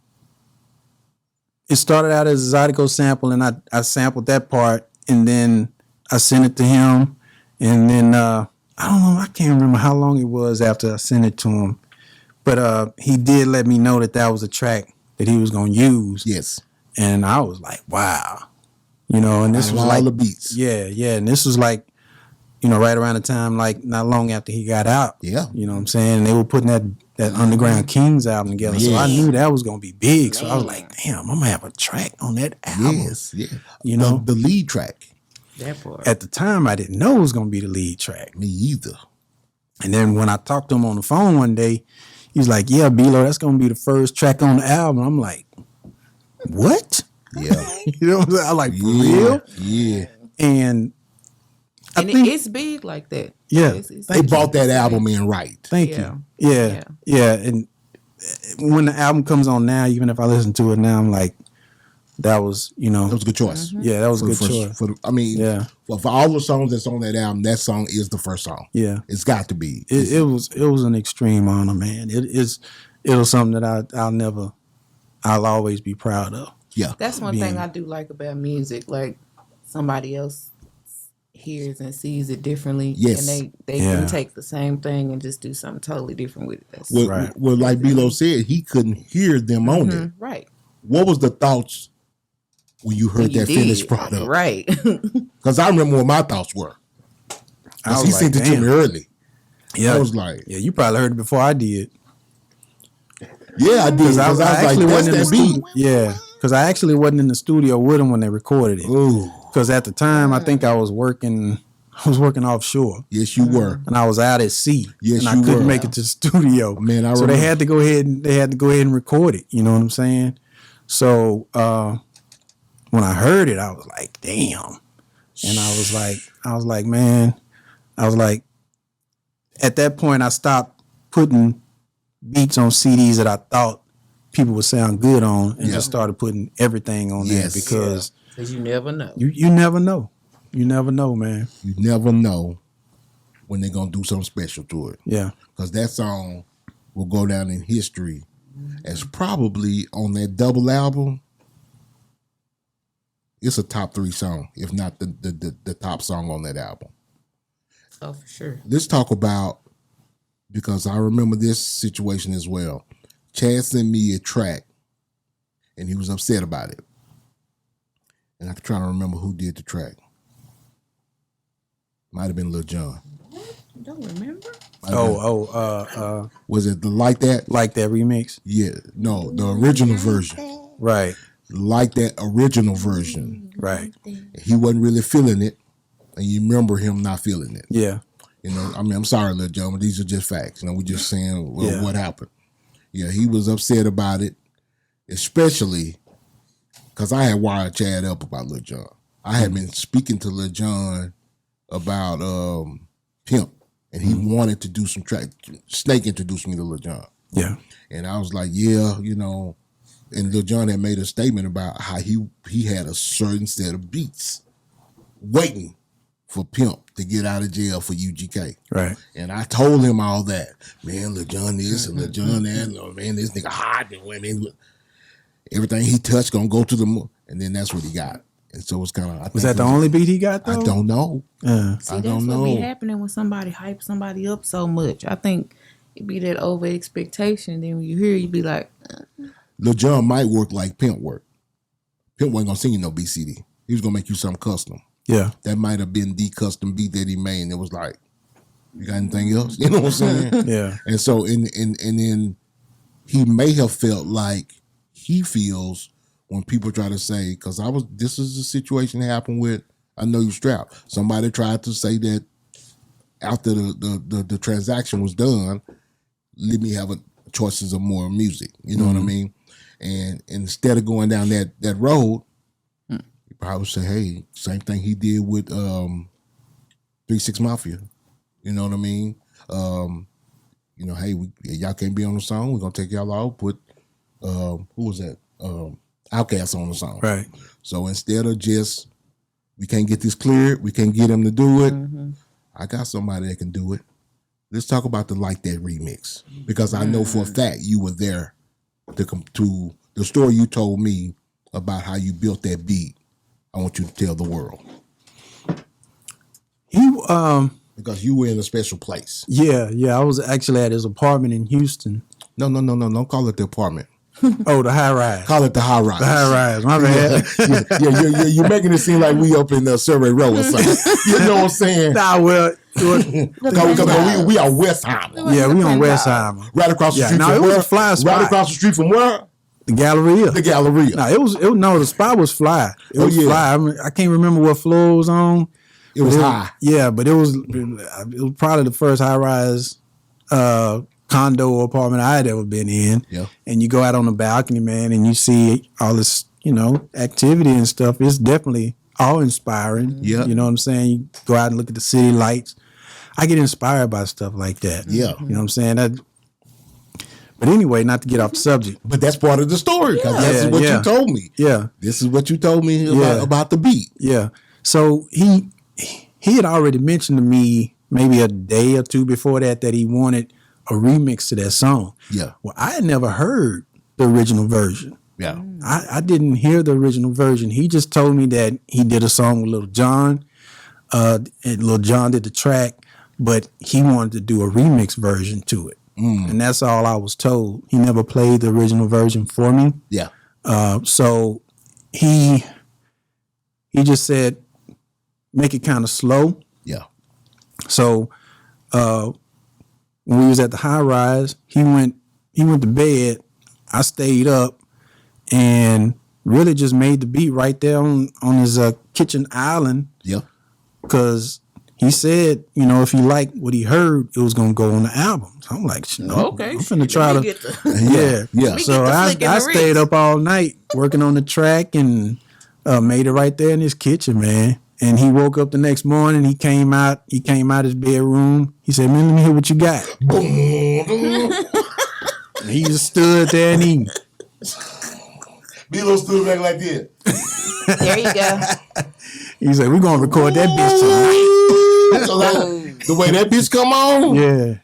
it started out as a Zydeco sample, and I sampled that part, and then I sent it to him, and then I don't know, I can't remember how long it was after I sent it to him, but he did let me know that was a track that he was gonna use. Yes. And I was like, wow, and this was all like the beats. Yeah, and this was like, right around the time, like not long after he got out. Yeah. You know what I'm saying? And they were putting that Underground Kings album together. So I knew that was going to be big. So I was like, damn, I'm going to have a track on that album. Yes, yeah. The lead track. That part. At the time, I didn't know it was going to be the lead track. Me either. And then when I talked to him on the phone one day, he was like, yeah, B-Lo, that's going to be the first track on the album. I'm like, what? Yeah. You know what I'm saying? I'm like, for real? Yeah. And I And think it's big like that. Yeah. They bought that album in right. Thank you. Yeah. And when the album comes on now, even if I listen to it now, I'm like, that was, That was a good choice. Yeah, that was a good choice. For all the songs that's on that album, that song is the first song. Yeah. It's got to be. It was an extreme honor, man. It was something that I'll always be proud of. Yeah. That's one thing I do like about music. Like, somebody else hears and sees it differently. Yes. And they can take the same thing and just do something totally different with it. That's Well, like B-Lo said, he couldn't hear them on it. Right. What was the thoughts when you heard that finished product? Right. Because I remember what my thoughts were. He sent it to me early. Yeah. I was like, yeah, you probably heard it before I did. Yeah, I did. Because I was like, that's that beat. Yeah. Because I actually wasn't in the studio with them when they recorded it. Ooh. Because at the time, I think I was working offshore. Yes, you were. And I was out at sea. Yes, and I couldn't make it to the studio. Man, I so remember. they had to go ahead and record it. You know what I'm saying? So when I heard it, I was like, damn. And I was like, man, at that point, I stopped putting beats on CDs that I thought people would sound good on, and just started putting everything on there because you never know. You never know. You never know, man. You never know when they're going to do something special to it. Yeah. Because that song will go down in history as probably on that double album. It's a top 3 song, if not the top song on that album. Oh, for sure. Let's talk about, because I remember this situation as well. Chad sent me a track, and he was upset about it. And I'm trying to remember who did the track. Might have been Lil Jon. Don't remember. Was it the Like That? Like That remix? Yeah. No, the original version. Right. Like That original version. Right. He wasn't really feeling it, and you remember him not feeling it. Yeah. I'm sorry, Lil Jon, but these are just facts. We're just saying what happened. Yeah, he was upset about it, especially because I had wired Chad up about Lil Jon. I had been speaking to Lil Jon about Pimp, and he wanted to do some track. Snake introduced me to Lil Jon. Yeah. And I was like, and Lil Jon had made a statement about how he had a certain set of beats waiting for Pimp to get out of jail for UGK. Right. And I told him all that. Man, Lil Jon this and Lil Jon that. Man, this nigga hot. And everything he touched gonna go to the moon. And then that's what he got. And so it's kind of... Was that the only beat he got, though? I don't know. See, that's what be happening when somebody hype somebody up so much. I think it be that over expectation. Then when you hear, you be like... Lil Jon might work like Pimp worked. Pimp wasn't gonna send you no BCD. He was gonna make you something custom. Yeah. That might have been the custom beat that he made, and it was like, you got anything else? You know what I'm saying? Yeah. And so, and then he may have felt like he feels when people try to say, because this is a situation that happened with I Know You Strapped. Somebody tried to say that after the transaction was done, let me have choices of more music. You know what I mean? And instead of going down that road, he probably say, hey, same thing he did with 3-6 Mafia. You know what I mean? Hey, y'all can't be on the song. We're gonna take y'all off. Put who was that? Ugk'S on the song. Right. So instead of just we can't get this cleared, we can't get him to do it. I got somebody that can do it. Let's talk about the Like That remix, because I know for a fact you were there to the story you told me about how you built that beat. I want you to tell the world. Because you were in a special place. Yeah. I was actually at his apartment in Houston. No. Don't call it the apartment. Oh, the high rise. Call it the high rise. The high rise. My bad. Yeah. You're making it seem like we up in Surrey Row or something. You know what I'm saying? Nah, well, we are Westheimer. yeah, we on Westheimer. Right across the street from it where? was a fly spot. Right across the street from where? The Galleria. The Galleria. No, the spot was fly. It was fly. I mean, I can't remember what floor it was on. It was high. Yeah, but it was probably the first high rise condo or apartment I had ever been in. Yeah. And you go out on the balcony, man, and you see all this, activity and stuff. It's definitely awe-inspiring. Yeah. You know what I'm saying? You go out and look at the city lights. I get inspired by stuff like that. Yeah. You know what I'm saying? But anyway, not to get off the subject. But that's part of the story, because that's what you told me. Yeah. This is what you told me about the beat. Yeah. So he had already mentioned to me maybe a day or two before that he wanted a remix to that song. Yeah. Well, I had never heard the original version. Yeah. I didn't hear the original version. He just told me that he did a song with Lil Jon. And Lil Jon did the track, but he wanted to do a remix version to it. And that's all I was told. He never played the original version for me. Yeah. So he just said, make it kind of slow. Yeah. So when we was at the high rise, he went to bed. I stayed up and really just made the beat right there on his kitchen island. Yeah. Because he said, if he liked what he heard, it was gonna go on the album. So I'm like, okay, I'm finna try to. Yeah. So I stayed up all night working on the track and made it right there in his kitchen, man. And he woke up the next morning. He came out his bedroom. He said, "Man, let me hear what you got." He just stood there and he. B-Lo stood back like this. There you go. He said, "We're gonna record that bitch tonight." The way that bitch come on. Yeah.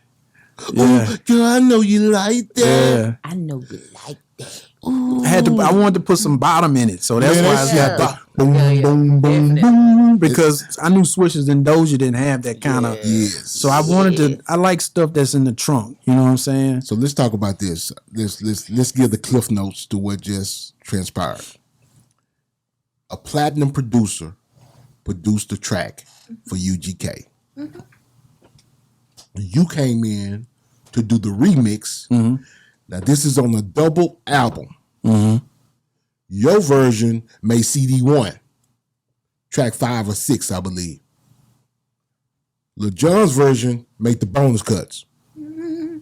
Ooh, girl, I know you like that. Yeah. I know you like that. I wanted to put some bottom in it, so that's why I got the boom, Yeah. boom, boom, boom. Because I knew Swishers and Dojo didn't have that kind of. Yes. So I wanted to. I like stuff that's in the trunk. You know what I'm saying? So let's talk about this. Let's give the cliff notes to what just transpired. A platinum producer produced the track for UGK. Mm-hmm. You came in to do the remix. Mm-hmm. Now this is on a double album. Mm-hmm. Your version made CD1, track 5 or 6, I believe. Lil Jon's version made the bonus cuts. Mm-hmm.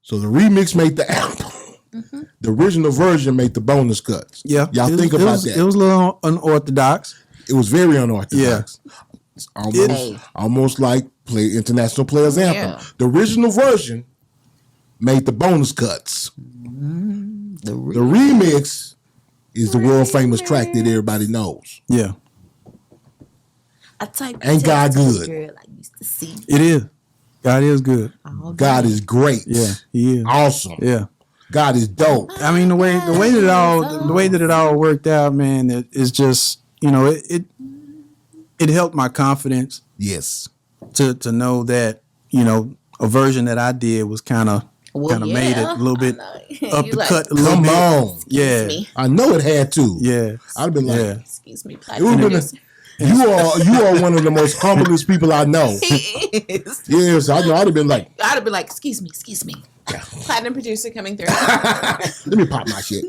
So the remix made the album. Mm-hmm. The original version made the bonus cuts. Yeah. Y'all think about that. It was a little unorthodox. It was very unorthodox. Yeah. It's almost like International Players Anthem. Yeah. The original version made the bonus cuts. The The remix is the world famous track that everybody knows. Yeah. I type Ain't God good? girl I used to see. It is. God is good. God is great. Yeah. He is. Awesome. Yeah. God is dope. I mean, the way that it all worked out, man, it's just, it helped my confidence Yes. to know that, a version that I did was kind of made it a little bit up the cut a little Come bit. on. Yeah. I know it had to. Yeah. I'd have been like, Yeah. Excuse me. it would have been you are one of the most humblest people I know. He is. Yes, I know. I'd have been like, I'd have been like, excuse me. Platinum producer coming through. Let me pop my shit.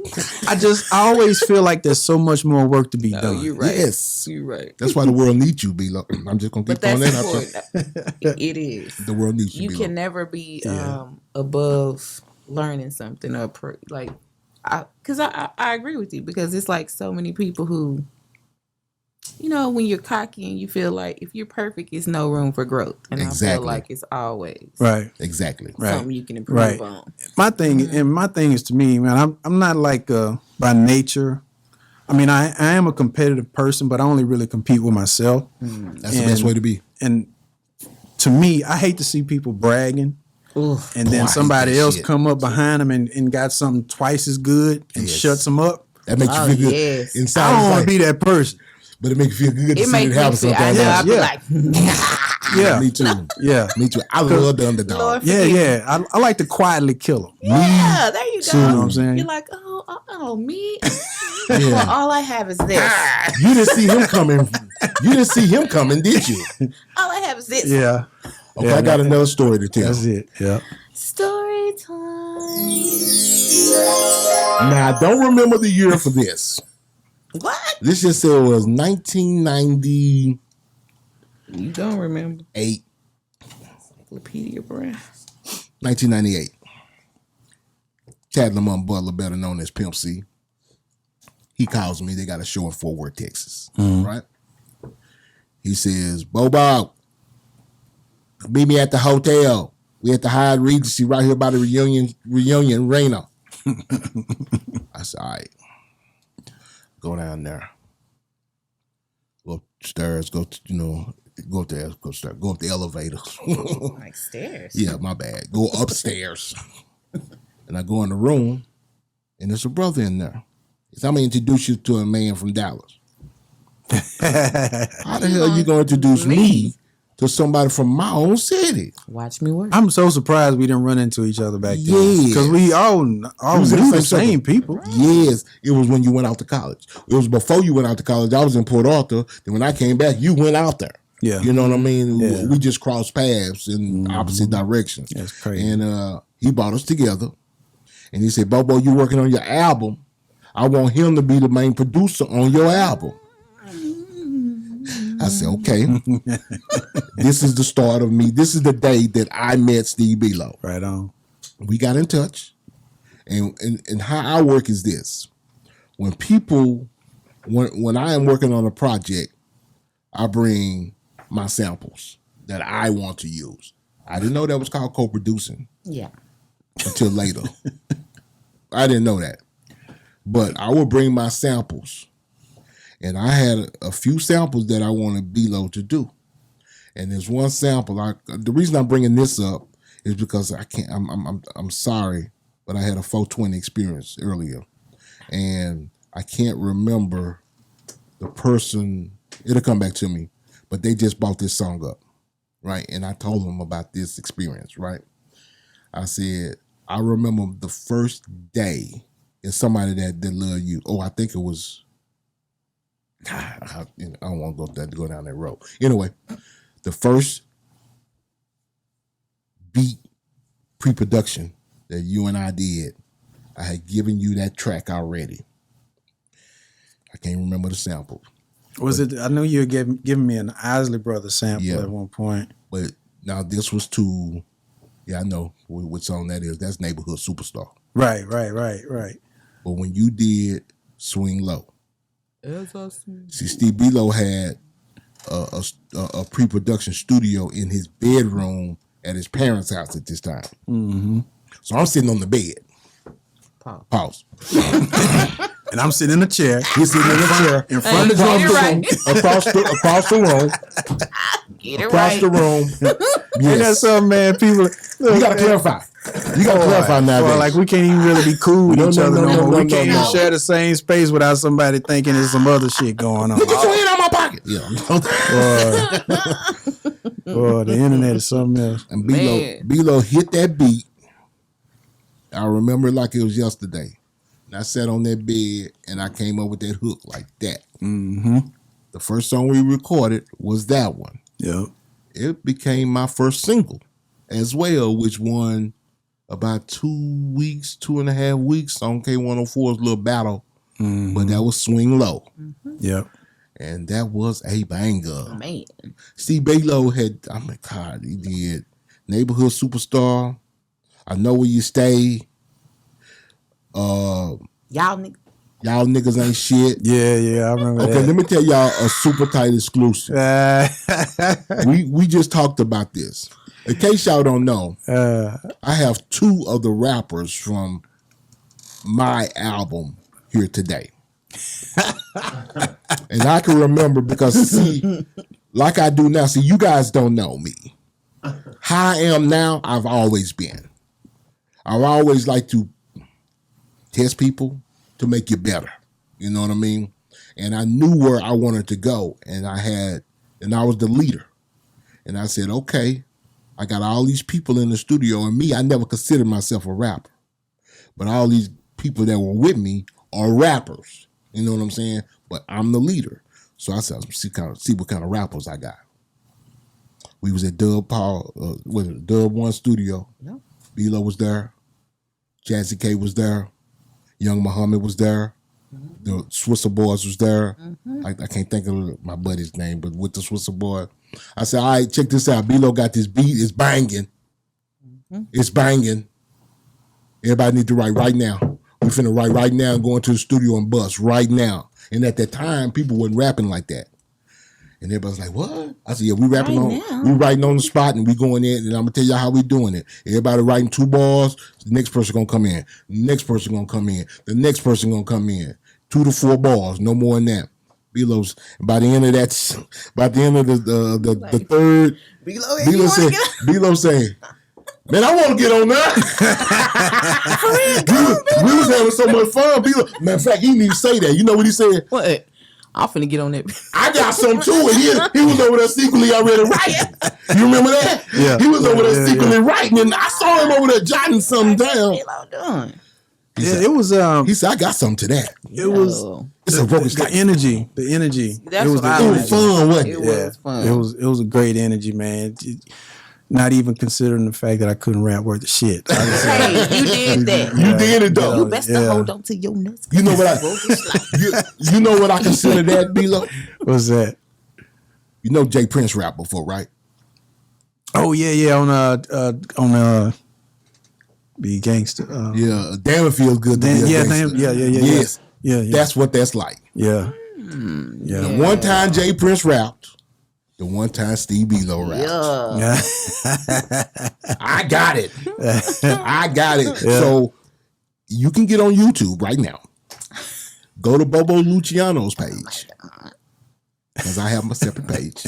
I always feel like there's so much more work to be done. You're right. Yes. You're right. That's why the world needs you, B-Lo. I'm just going to keep But throwing that's that out there. important. It is. The world needs you, You B-Lo. can never be above learning something or because I agree with you, because it's like so many people who, you know, when you're cocky and you feel like if you're perfect, it's no room for growth, and I feel like it's always Exactly. something you can improve on. My thing is, to me, man, I'm not like by nature. I mean, I am a competitive person, but I only really compete with myself. That's the best way to be. And to me, I hate to see people bragging. Oof. And then somebody else come up behind them and got something twice as good and shuts them up. That makes you feel good. Yes. Inside, I don't want to be that person. but it makes you feel good to It see makes it me happen feel. I sometimes. know. I'd be Yeah. like, Yeah. Me too. Yeah. Me too. I love the underdog. Lord, Yeah, forgive me. yeah. I like to quietly kill them. Yeah, there you go. You know what I'm saying? You're like, oh, me. Yeah. Well, all I have is this. You didn't see him coming. You didn't see him coming, did you? All I have is this. Yeah. Okay, Yeah, I got another story to tell. That's it. Yeah. Story time. Now, I don't remember the year for this. What? This just said it was 1998. You don't remember? Encyclopedia brand. 1998. Chad Lamont Butler, better known as Pimp C. He calls me. They got a show in Fort Worth, Texas. Right? He says, Bob, meet me at the hotel. We at the Hyatt Regency right here by the reunion arena. I said, all right. Go down there. Go upstairs. Go up the elevator. Like stairs. Yeah, my bad. Go upstairs. And I go in the room, and there's a brother in there. He said, I'm going to introduce you to a man from Dallas. How the hell are you going to introduce me to somebody from my own city? Watch me work. I'm so surprised we didn't run into each other back then. Yes. Because we all was in knew the the same same people. Yes, it was when you went out to college. It was before you went out to college. I was in Port Arthur. Then when I came back, you went out there. Yeah. You know what I mean? Yeah. We just crossed paths in opposite directions. That's crazy. And he brought us together. And he said, Bobo, you working on your album. I want him to be the main producer on your album. I said, okay. This is the start of me. This is the day that I met Steve B-Lo. Right on. We got in touch. And how I work is this. When I am working on a project, I bring my samples that I want to use. I didn't know that was called co-producing Yeah. until later. I didn't know that. But I would bring my samples. And I had a few samples that I wanted B-Lo to do. And there's one sample. The reason I'm bringing this up is because I'm sorry, but I had a 420 experience earlier. And I can't remember the person. It'll come back to me. But they just brought this song up, right? And I told them about this experience, right? I said, I remember the first day is somebody that loved you. Oh, I think it was, I don't want to go down that road. Anyway, the first beat pre-production that you and I did, I had given you that track already. I can't remember the sample. Was it? I know you were giving me an Isley Brothers sample at one point. But now this was to, I know what song that is. That's Neighborhood Superstar. Right. But when you did Swing Low, see, Steve B-Lo had a pre-production studio in his bedroom at his parents' house at this time. Mm-hmm. So I'm sitting on the bed. Pause. And I'm sitting in a chair. He's sitting in a chair in front of the room, across the room. Get it Across right. the room. Ain't that Yes. something, man? People, You gotta clarify. You gotta clarify now. Well, like we can't even really be cool with No, each no, other no, no no, more. no, We no, can't even no. share the same space without somebody thinking there's some other shit going on. Get your hand out my pocket. Yeah. Boy, the internet is something else. And Man. B-Lo hit that beat. I remember it like it was yesterday. And I sat on that bed and I came up with that hook like that. Mm-hmm. The first song we recorded was that one. Yep. It became my first single as well, which won about 2 weeks, 2.5 weeks on K104's little battle, but that was Swing Low. Yep. And that was a banger. Man. Steve Balo had, oh my God, he did Neighborhood Superstar, I Know Where You Stay, Y'all niggas ain't shit. Yeah, I remember Okay, let me tell y'all a super tight exclusive. we just talked about this. In case y'all don't know, I have 2 of the rappers from my album here today. And I can remember because, see, like I do now, see, you guys don't know me. How I am now, I've always been. I've always liked to test people to make you better. You know what I mean? And I knew where I wanted to go. And I was the leader. And I said, okay, I got all these people in the studio. And me, I never considered myself a rapper. But all these people that were with me are rappers. You know what I'm saying? But I'm the leader. So I said, see what kind of rappers I got. We was at Dub 1 studio. Yep. B-Lo was there. Jazzy K was there. Young Muhammad was there. The Swisser Boys was there. I can't think of my buddy's name, but with the Swisser Boy. I said, all right, check this out. B-Lo got this beat. It's banging. It's banging. Everybody need to write right now. We finna write right now and go into the studio and bust right now. And at that time, people wasn't rapping like that. And everybody's like, what? I said, yeah, we rapping we writing on the spot and we going in and I'm gonna tell y'all how we doing it. Everybody writing 2 bars, the next person gonna come in. The next person gonna come in. The next person gonna come in. 2 to 4 bars, no more than that. B-Lo's by the end of the third, B-Lo said, man, I want to get on there. we was having so much fun. Matter of fact, he didn't even say that. You know what he said? What? I'm finna get on that. I got some too. And he was over there secretly already writing. You remember that? Yeah. He was over there secretly writing, and I saw him over there jotting something down. It was. He said, I got something to that. It was. It's a broken the energy. The energy. That's it was what it was fun, wasn't it? It was fun. It was a great energy, man. Not even considering the fact that I couldn't rap worth of shit. Hey, you did that. You did it though. You best to hold on to your nuts. You know what you know what I consider that, B-Lo? What's that? You know Jay Prince rapped before, right? Oh yeah, on Be Gangster. Damn, it feels good to be a gangster. Yes. Yeah. That's what that's like. Yeah. The one time Jay Prince rapped, the one time Steve B-Lo rapped. Yeah. I got it. I got it. Yeah. So you can get on YouTube right now. Go to Bobo Luciano's page. Because I have my separate page.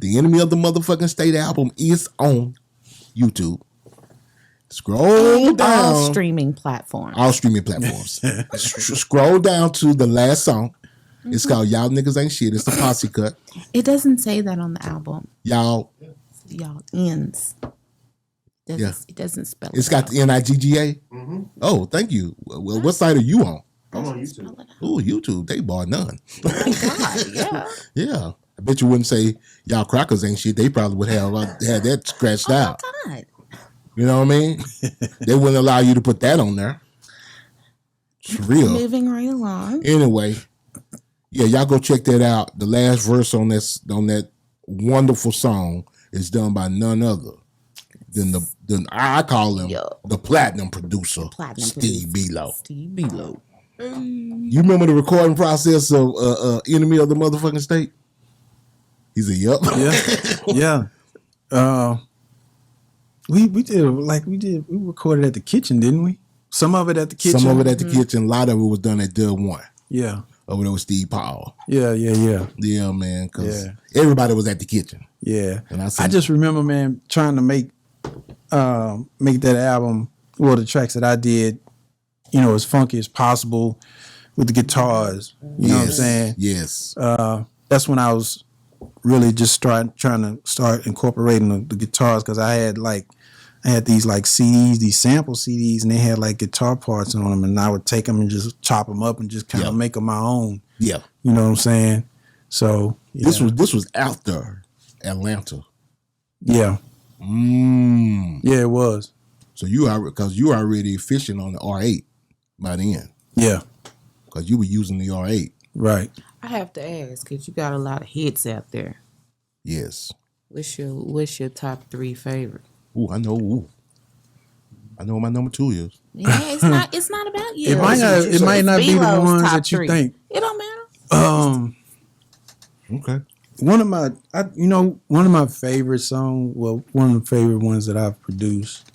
The Enemy of the Motherfucking State album is on YouTube. Scroll down. All streaming platforms. Scroll down to the last song. It's called Y'all Niggas Ain't Shit. It's the posse cut. It doesn't say that on the album. Y'all ends. Yeah. It doesn't spell it. It's got the Nigga. Mm-hmm. Oh, thank you. Well, what site are you on? I'm on YouTube. Oh, YouTube. They bar none. Oh my God, yeah. Yeah. I bet you wouldn't say y'all crackers ain't shit. They probably would have had that scratched out. Oh my God. You know what I mean? They wouldn't allow you to put that on there. It's real. Moving right along. Anyway, yeah, y'all go check that out. The last verse on that wonderful song is done by none other than I call him the platinum producer, Steve B-Lo. Steve B-Lo. You remember the recording process of Enemy of the Motherfucking State? He said, "Yup." Yeah. We recorded at the kitchen, didn't we? Some of it at the kitchen. Some of it at the kitchen. A lot of it was done at Dub 1. Yeah. Over there with Steve Powell. Yeah. Yeah, man. Because everybody was at the kitchen. Yeah. And I just remember, man, trying to make that album, well, the tracks that I did, as funky as possible with the guitars. You know what I'm saying? Yes. That's when I was really just trying to start incorporating the guitars, because I had these like CDs, these sample CDs, and they had like guitar parts on them, and I would take them and just chop them up and just kind of make them my own. Yeah. You know what I'm saying? So this was after Atlanta. Yeah. Yeah, it was. So you are because you already fishing on the R8 by then. Yeah. Because you were using the R8. Right. I have to ask because you got a lot of hits out there. Yes. What's your top 3 favorite? Ooh, I know. Ooh. I know what my number 2 is. Yeah, it's not about you. It might not be the ones that you think. It don't matter. Okay. One of my favorite songs, well, one of the favorite ones that I've produced,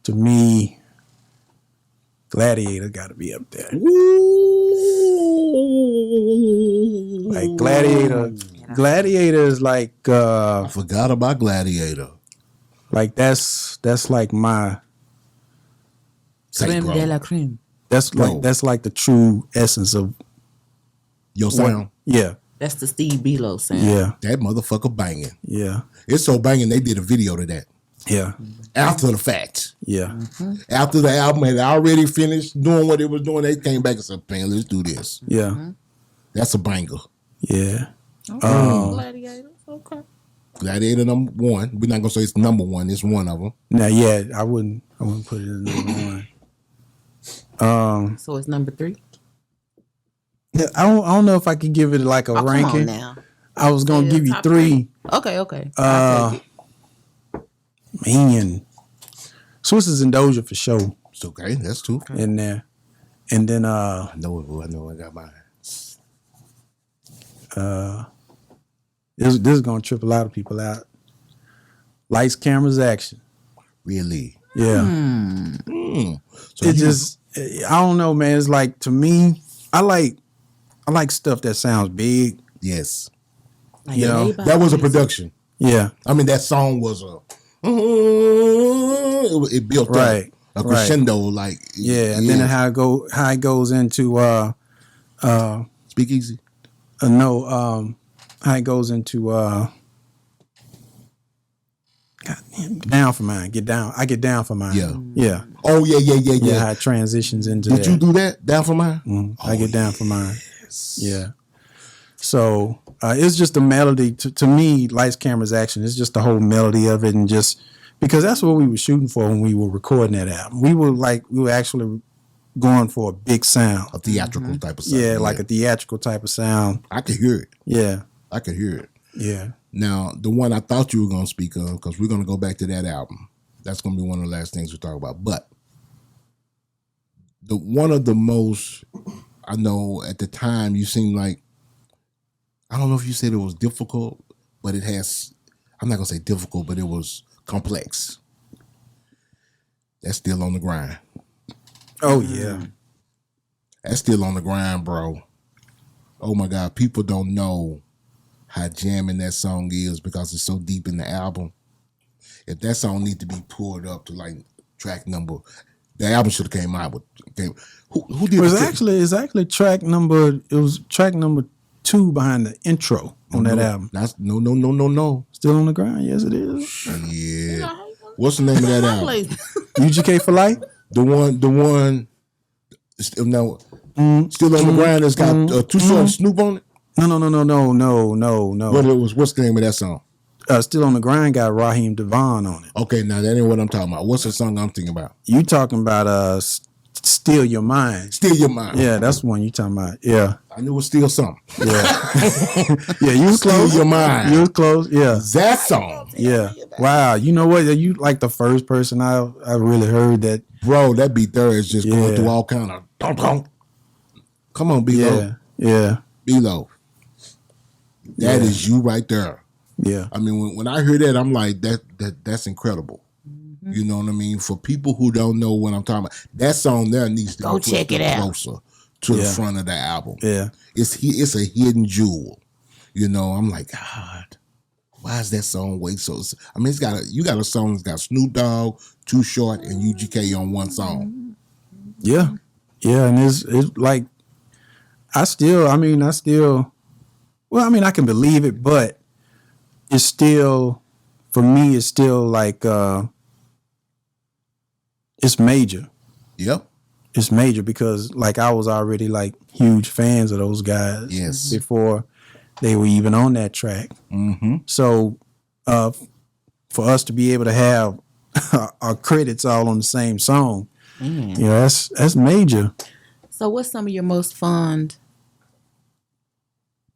to me, Gladiator got to be up there. Ooh. Like Gladiator is like I forgot about Gladiator. like that's like my Creme de la creme. that's like the true essence of Your sound. Yeah. That's the Steve Belo sound. Yeah. That motherfucker banging. Yeah. It's so banging they did a video to that. Yeah. After the fact. Yeah. After the album had already finished doing what it was doing, they came back and said, man, let's do this. Yeah. That's a banger. Yeah. Gladiators. Okay. Gladiator number 1. We're not gonna say it's number 1. It's one of them. Now, yeah, I wouldn't put it in number 1. So it's number 3. Yeah, I don't know if I could give it like a ranking. Come on now. I was gonna give you top 3. Okay. I'll take it. Man, Swishers and Dojo for sure It's okay. That's 2. in there, and then I know I got mine. this is gonna trip a lot of people out. Lights, cameras, action. Really? Yeah. So It just, I don't know, man. It's like, to me, I like stuff that sounds big. yes. You know, That was a production. Yeah. I mean, that song was it built Right. up a crescendo, like Yeah. And then how it goes into Speak Easy. how it goes into goddamn, down for mine. Get down. I get down for mine. Yeah. Yeah. Oh yeah. Yeah. How it transitions into Did that. you do that? Down for mine? I get down for mine. Yeah. So it's just the melody. To me, lights, cameras, action. It's just the whole melody of it, and just because that's what we were shooting for when we were recording that album. We were actually going for a big sound. A theatrical type of sound. Yeah, like a theatrical type of sound. I could hear it. Yeah. I could hear it. Yeah. Now, the one I thought you were going to speak of, because we're going to go back to that album. That's going to be one of the last things we talk about. But one of the most, I know at the time you seemed like, I don't know if you said it was difficult, but it has, I'm not going to say difficult, but it was complex. That's Still on the Grind. Oh, yeah. That's Still on the Grind, bro. Oh my God, people don't know how jamming that song is because it's so deep in the album. If that song need to be pulled up to like track number, the album should have came out with. Who did It was actually track number. It was track number 2 behind the intro on that album. That's no. Still on the Grind. Yes, it is. Yeah. What's the name of that album? UGK for life. The one. Still on the Grind. That's got Too Short and Snoop on it. No. What's the name of that song? Still on the Grind got Raheem Devon on it. Okay, now that ain't what I'm talking about. What's the song I'm thinking about? You talking about Steal Your Mind. Steal Your Mind. Yeah, that's the one you talking about. Yeah. I knew it was Steal Something. Yeah. Yeah, you was close. Steal Your Mind. You was close. Yeah. That song. Yeah. Wow. You know what? You like the first person I really heard that. Bro, that beat there is just going through all kind of donk. Come on, B-Lo. Yeah. B-Lo. That is you right there. Yeah. I mean, when I hear that, I'm like, that's incredible. Mm-hmm. You know what I mean? For people who don't know what I'm talking about, that song there needs to go check it out closer to the front of the album. Yeah. It's a hidden jewel. You know, I'm like, God, why is that song way so? I mean, you got a song that's got Snoop Dogg, Too Short, and UGK on one song. Yeah. Yeah, and it's like I can believe it, but it's still, for me, it's still like, it's major. Yep. It's major because like I was already like huge fans of those guys before they were even on that track. Mm-hmm. So for us to be able to have our credits all on the same song. Yeah, that's major. So, what's some of your most fond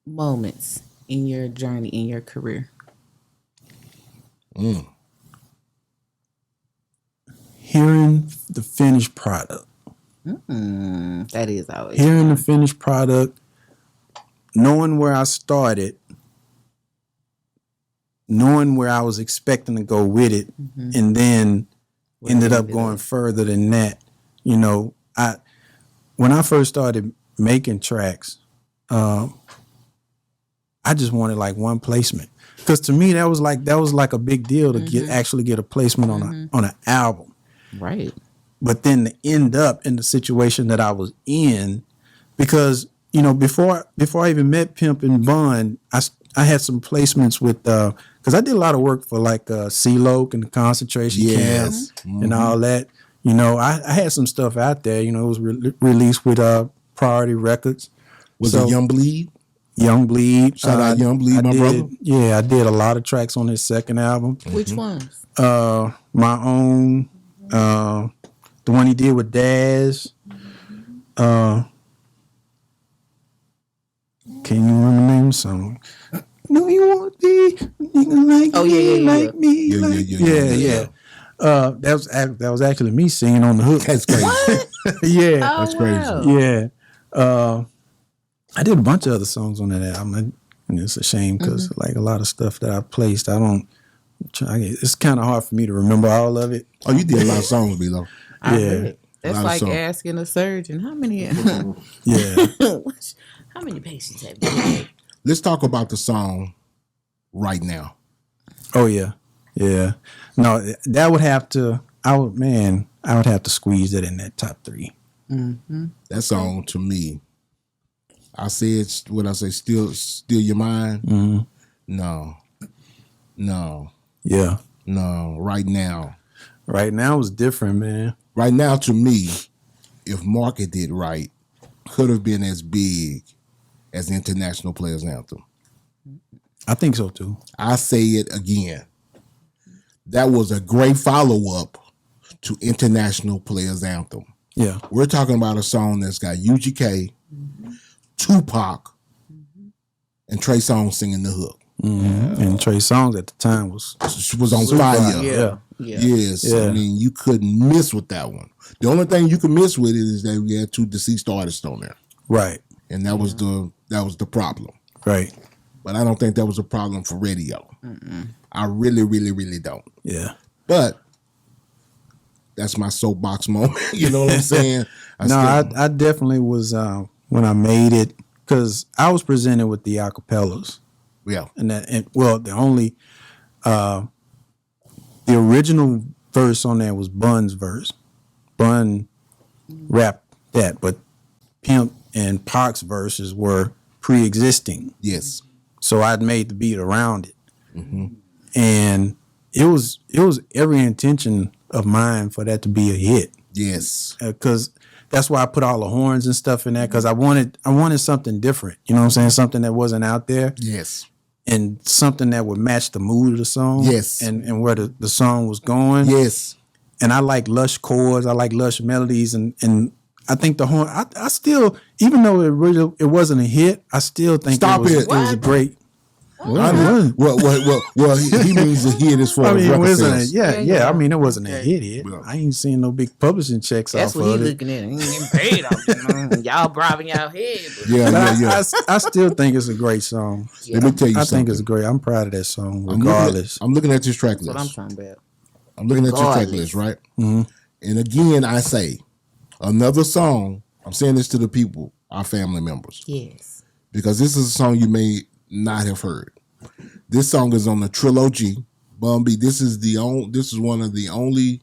moments in your journey in your career? Hearing the finished product. That is always Hearing the finished product, knowing where I started, knowing where I was expecting to go with it, and then ended up going further than that. You know, when I first started making tracks, I just wanted like one placement, because to me that was like a big deal to actually get a placement on an album. right. But then to end up in the situation that I was in, because you know before I even met Pimp and Bun, I had some placements with because I did a lot of work for like CeeLo and the concentration camp and all that. You know, I had some stuff out there. You know, it was released with Priority Records. Was it Young Bleed? Young Bleed. Shout out Young Bleed, my brother. Yeah, I did a lot of tracks on his second album. Which ones? My Own, the one he did with Daz. Can you remember the name of the song? No, you won't be a nigga like like me. Yeah. That was actually me singing on the hook. That's crazy. Yeah, That's crazy. yeah. I did a bunch of other songs on that album, and it's a shame because like a lot of stuff that I placed, it's kind of hard for me to remember all of it. Oh, you did a lot of songs, B-Lo. Yeah. That's like asking a surgeon how many Yeah. how many patients have you had? Let's talk about the song Right Now. Oh yeah. Yeah. No, that would have to. I would have to squeeze it in that top 3. That song to me, I said what I say, still your mind. No, Yeah. Right Now. Right now is different, man. Right Now to me, if marketed did right, could have been as big as the International Players Anthem. I think so too. I say it again. That was a great follow-up to International Players Anthem. Yeah. We're talking about a song that's got UGK, Tupac, and Trey Songz singing the hook. And Trey Songz at the time was on fire. Yeah. Yes. Yeah. I mean, you couldn't miss with that one. The only thing you could miss with it is that we had 2 deceased artists on there. Right. And that was the problem. Right. But I don't think that was a problem for radio. I really, really, really don't. Yeah. But that's my soapbox moment. You know what I'm saying? I definitely was when I made it, because I was presented with the acapellas. Yeah. The original verse on there was Bun's verse. Bun rapped that, but Pimp and Pac's verses were pre-existing. Yes. So I'd made the beat around it. And it was every intention of mine for that to be a hit. Yes. Because that's why I put all the horns and stuff in there, because I wanted something different. You know what I'm saying? Something that wasn't out there. Yes. And something that would match the mood of the song. Yes. And where the song was going. Yes. And I like lush chords. I like lush melodies. And I think the horn, I still, even though it wasn't a hit, I still think it was a great. Well, he means a hit as far as record sales. Yeah. I mean, it wasn't a hit. I ain't seen no big publishing checks That's off what of he it. looking at. He ain't getting paid off. Y'all bribing y'all head. Yeah. I still think it's a great song. Let me tell you something. I think it's great. I'm proud of that song, regardless. I'm looking at this track list. That's what I'm talking about. I'm looking at your track list, right? And again, I say, another song, I'm saying this to the people, our family members. Yes. Because this is a song you may not have heard. This song is on the trilogy, Bun B. This is one of the only,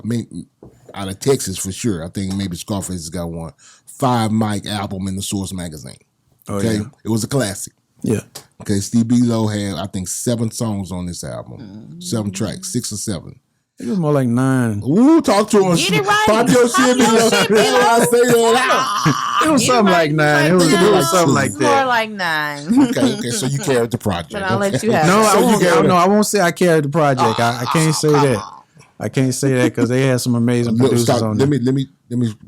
I mean, out of Texas for sure. I think maybe Scarface has got one 5-mic album in the Source magazine. Okay, it was a classic. Yeah. Okay, Steve B-Lo had I think 7 songs on this album, 7 tracks, 6 or 7. It was more like 9. Ooh, talk to him. Get it right. Pop your shit, B-Lo. That's why I say that. It was something like 9. It was something like More that. like 9. Okay, so you carried the project. But I'll let you have No, it. I won't say I carried the project. I can't say that. I can't say that because they had some amazing producers on let there. me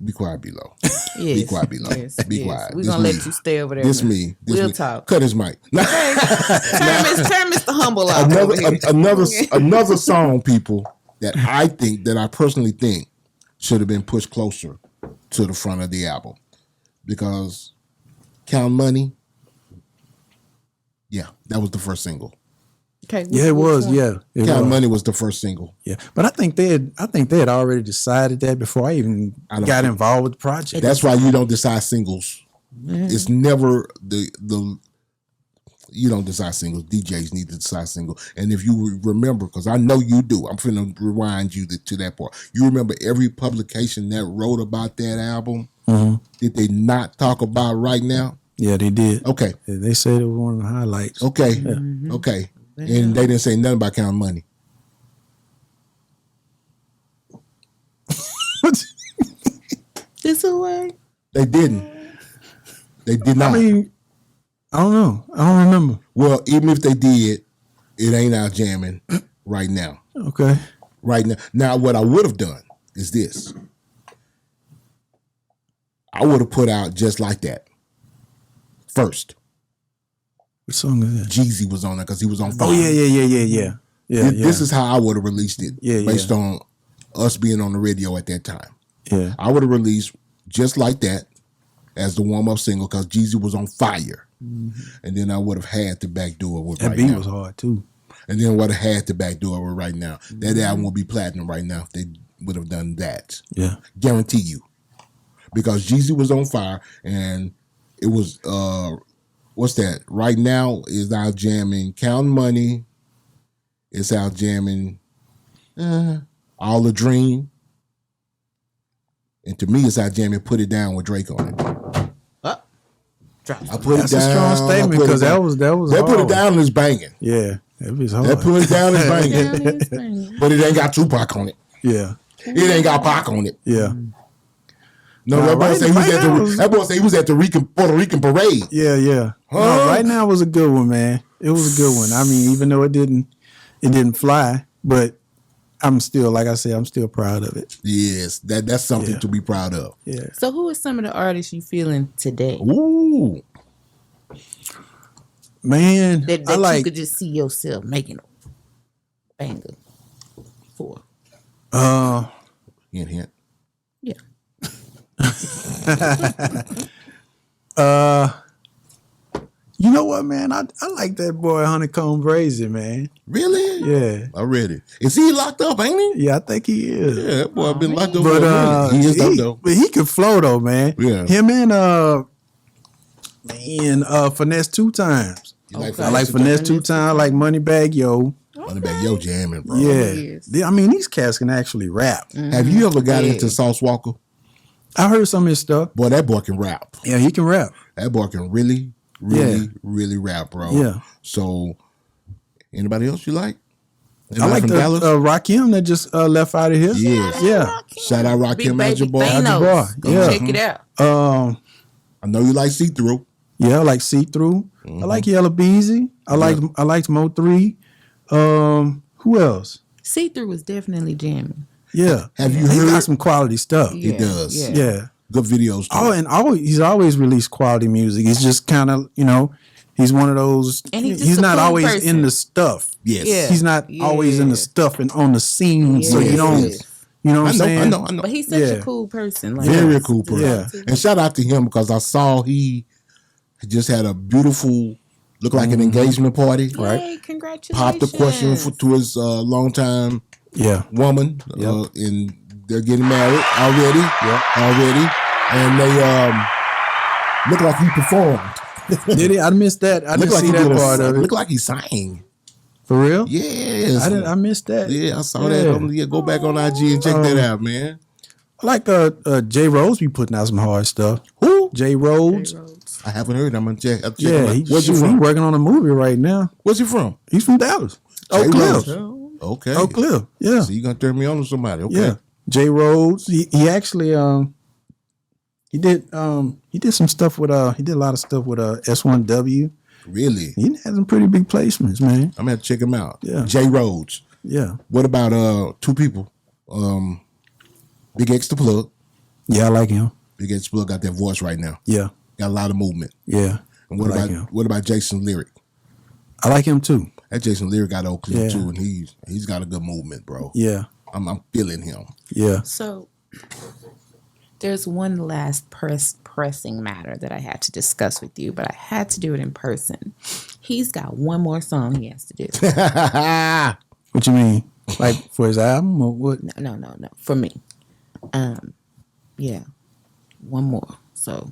be quiet, below. Yes. Be quiet, below. Yes, Be yes. quiet. We're This gonna me. let you stay over there. This me. This We'll me. talk. Cut his mic. Turn Mr. Humble off. over here. another song, people, that I personally think should have been pushed closer to the front of the album, because Count Money, yeah, that was the first single. Okay. Yeah, it was. Yeah, it Count was. Money was the first single. Yeah, but I think they had already decided that before I even got involved with the project. That's why you don't decide singles. It's never the you don't decide singles. DJs need to decide singles. And if you remember, because I know you do, I'm finna rewind you to that part. You remember every publication that wrote about that album? Did they not talk about Right Now? Yeah, they did. Okay. Yeah, they said it was one of the highlights. Okay. Okay. And they didn't say nothing about Count Money. This away. They didn't. They did not. I mean, I don't know. I don't remember. Well, even if they did, it ain't out jamming right now. Okay. Right now. Now, what I would have done is this. I would have put out Just Like That first. What song is that? Jeezy was on it because he was on fire. Oh yeah. This is how I would have released it based yeah. on us being on the radio at that time. Yeah. I would have released Just Like That as the warm-up single because Jeezy was on fire. And then I would have had to backdoor with That Right beat Now. was hard too. And then would have had to backdoor with Right Now. That album would be platinum right now if they would have done that. Yeah. Guarantee you. Because Jeezy was on fire and it was what's that? Right Now is out jamming Count Money. It's out jamming All the Dream. And to me, it's out jamming Put It Down with Drake on it. I put That's it down. a strong statement because that was That hard. Put It Down is banging. Yeah, it was hard. That Put It Down is banging. But it ain't got Tupac on it. Yeah. It ain't got Pac on it. Yeah. No, Nah, that boy Right- said he was Right at Now the was- that boy said he was at the Puerto Rican parade. Yeah. Huh? No, Right Now was a good one, man. It was a good one. I mean, even though it didn't fly, but I'm still, like I said, I'm still proud of it. Yes, that's something to be proud of. Yeah. So, who are some of the artists you feeling today Ooh. Man, that I you like could just see yourself making a banger for? Hint. Yeah. you know what, man? I like that boy Honeycomb Brazy, man. Really? Yeah. I read it. Is he locked up, ain't he? Yeah, I think he is. Yeah, that boy been locked up. But for a minute. He is locked up. but he can flow though, man. Yeah. Him and Finesse 2 times. You like I like Finesse 2 times. I like Moneybag Yo. Moneybag Yo jamming, bro. Yeah. Yes. I mean, these cats can actually rap. Have you ever got into Sauce Walker? I heard some of his stuff. Boy, that boy can rap. Yeah, he can rap. That boy can really rap, bro. Yeah. So, anybody else you like? I like the Rakim that just left out of here. Yes. Yeah. Shout out Big Rakim Baby Abdul-Jabbar. Thanos. Abdul-Jabbar, yeah. Check it out. I know you like See Through. Yeah, I like See Through. I like Yellow Beezy. I liked Mo 3. Who else? See Through was definitely jamming. Yeah. Have you He heard? got some quality stuff. He does. Yeah. Yeah. Good videos. Too. He's always released quality music. He's just kind of, he's one of those. And he's He's just a not cool always person. in the stuff. Yes. Yeah. He's not always in the stuff and on the scene. So you Yes. don't, you know what I'm saying? I know. But he's such Yeah. a cool person. Like, Very cool person. Yeah. And shout out to him because I saw he just had a beautiful, look like an engagement party. Right. Hey, congratulations. Popped the question to his longtime Yeah. woman, Yep. and they're getting married already. Yep. Already. And they look like he performed. Did he? I missed that. I didn't see that part of it. Look like he sang. For real? Yes. I missed that. Yeah, I saw that. Go back on IG and check that out, man. I like Jay Rhodes be putting out some hard stuff. Who? Jay Rhodes. I haven't heard. I'm gonna check. I'll check Yeah, him out. Where's he's he from? working on a movie right now. Where's he from? He's from Dallas. Jay Oak Cliff. Rhodes. Okay. Oak Cliff. Yeah. So you gonna turn me on to somebody? Okay. Yeah. Jay Rhodes. He actually he did some stuff with he did a lot of stuff with S1W. Really? He had some pretty big placements, man. I'm gonna have to check him out. Yeah. Jay Rhodes. Yeah. What about Two People? Big X the plug. Yeah, I like him. Big X the plug got that voice right now. Yeah, Got a lot of movement. yeah. And what I like about him. what about Jason Lyric? I like him too. That Jason Lyric got old clip Yeah. too, and he's got a good movement, bro. Yeah, I'm feeling him. yeah. So there's one last pressing matter that I had to discuss with you, but I had to do it in person. He's got one more song he has to do. What you mean? Like for his album or what? No. For me. Yeah. One more. So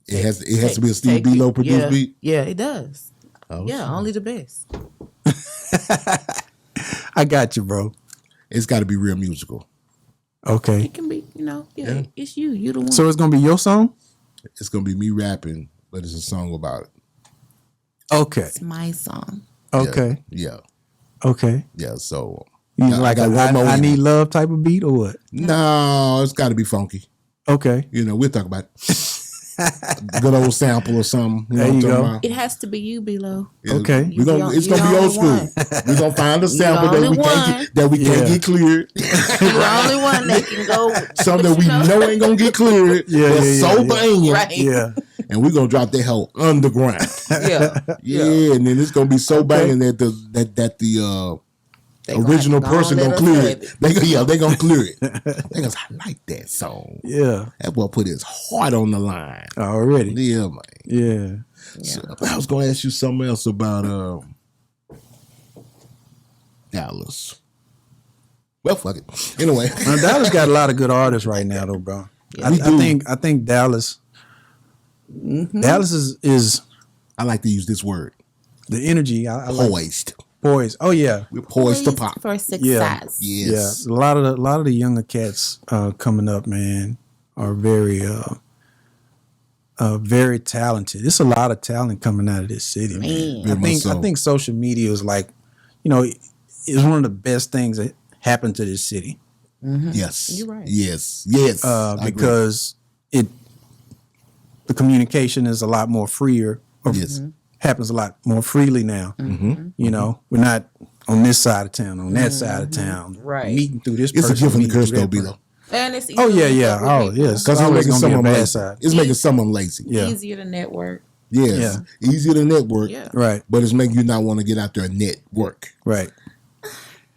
It has to be a Steve take Belo it. produced beat. Yeah, it does. Oh, Yeah, shit. only the best. I got you, bro. It's got to be real musical. Okay. It can be, it's you. You the one. So it's gonna be your song? It's gonna be me rapping, but it's a song about it. Okay. It's my song. Okay. Yeah. Okay. Yeah. So You Yeah, like I a got one more I in need it. love type of beat or what? no, it's got to be funky. Okay. We'll talk about good old sample or something. There what I'm you talking go. about? It has to be you, Below. Yeah, Okay. It's gonna You be the old only school. one. We're gonna find a sample the that we only can't get cleared. You're the only one that can go. Something that we know ain't gonna get cleared. Yeah, That's yeah, so yeah. banging. Right. Yeah. And we're gonna drop that hell underground. Yeah. Yeah, and then it's gonna be so banging that the They gonna original have to go person on, gonna let clear us it. have They gonna clear it. They gonna say, I like that song. Yeah. That boy put his heart on the line. Already. Yeah, man. Yeah. So, I was gonna ask you something else about Dallas. Well, fuck it. Anyway, Now, Dallas got a lot of good artists right now, though, bro. we do. I think Dallas. Dallas is I like to use this word. the energy. I like Poised. poised. Oh yeah, We're poised to pop. for success. Yes. yeah. A lot of the younger cats coming up, man, are very talented. It's a lot of talent coming out of this city, man. Man. Very much so. I think social media is like, it's one of the best things that happened to this city. Yes. You're right. Yes. Yes. I agree. Because the communication is a lot more freer. Or Yes. happens a lot more freely now. We're not on this side of town, on that side of town, Right. meeting through this It's a person. gift and a meeting curse through though, that Bilo. person. And it's Oh yeah, easier to yeah. fuck with Oh people. yes. Because it's always making gonna some be of a them bad lazy. side. It's making some of them lazy. Yeah. Easier to network. Yes. Easier to network. Yeah. Right. But it's making you not want to get out there and network. Right.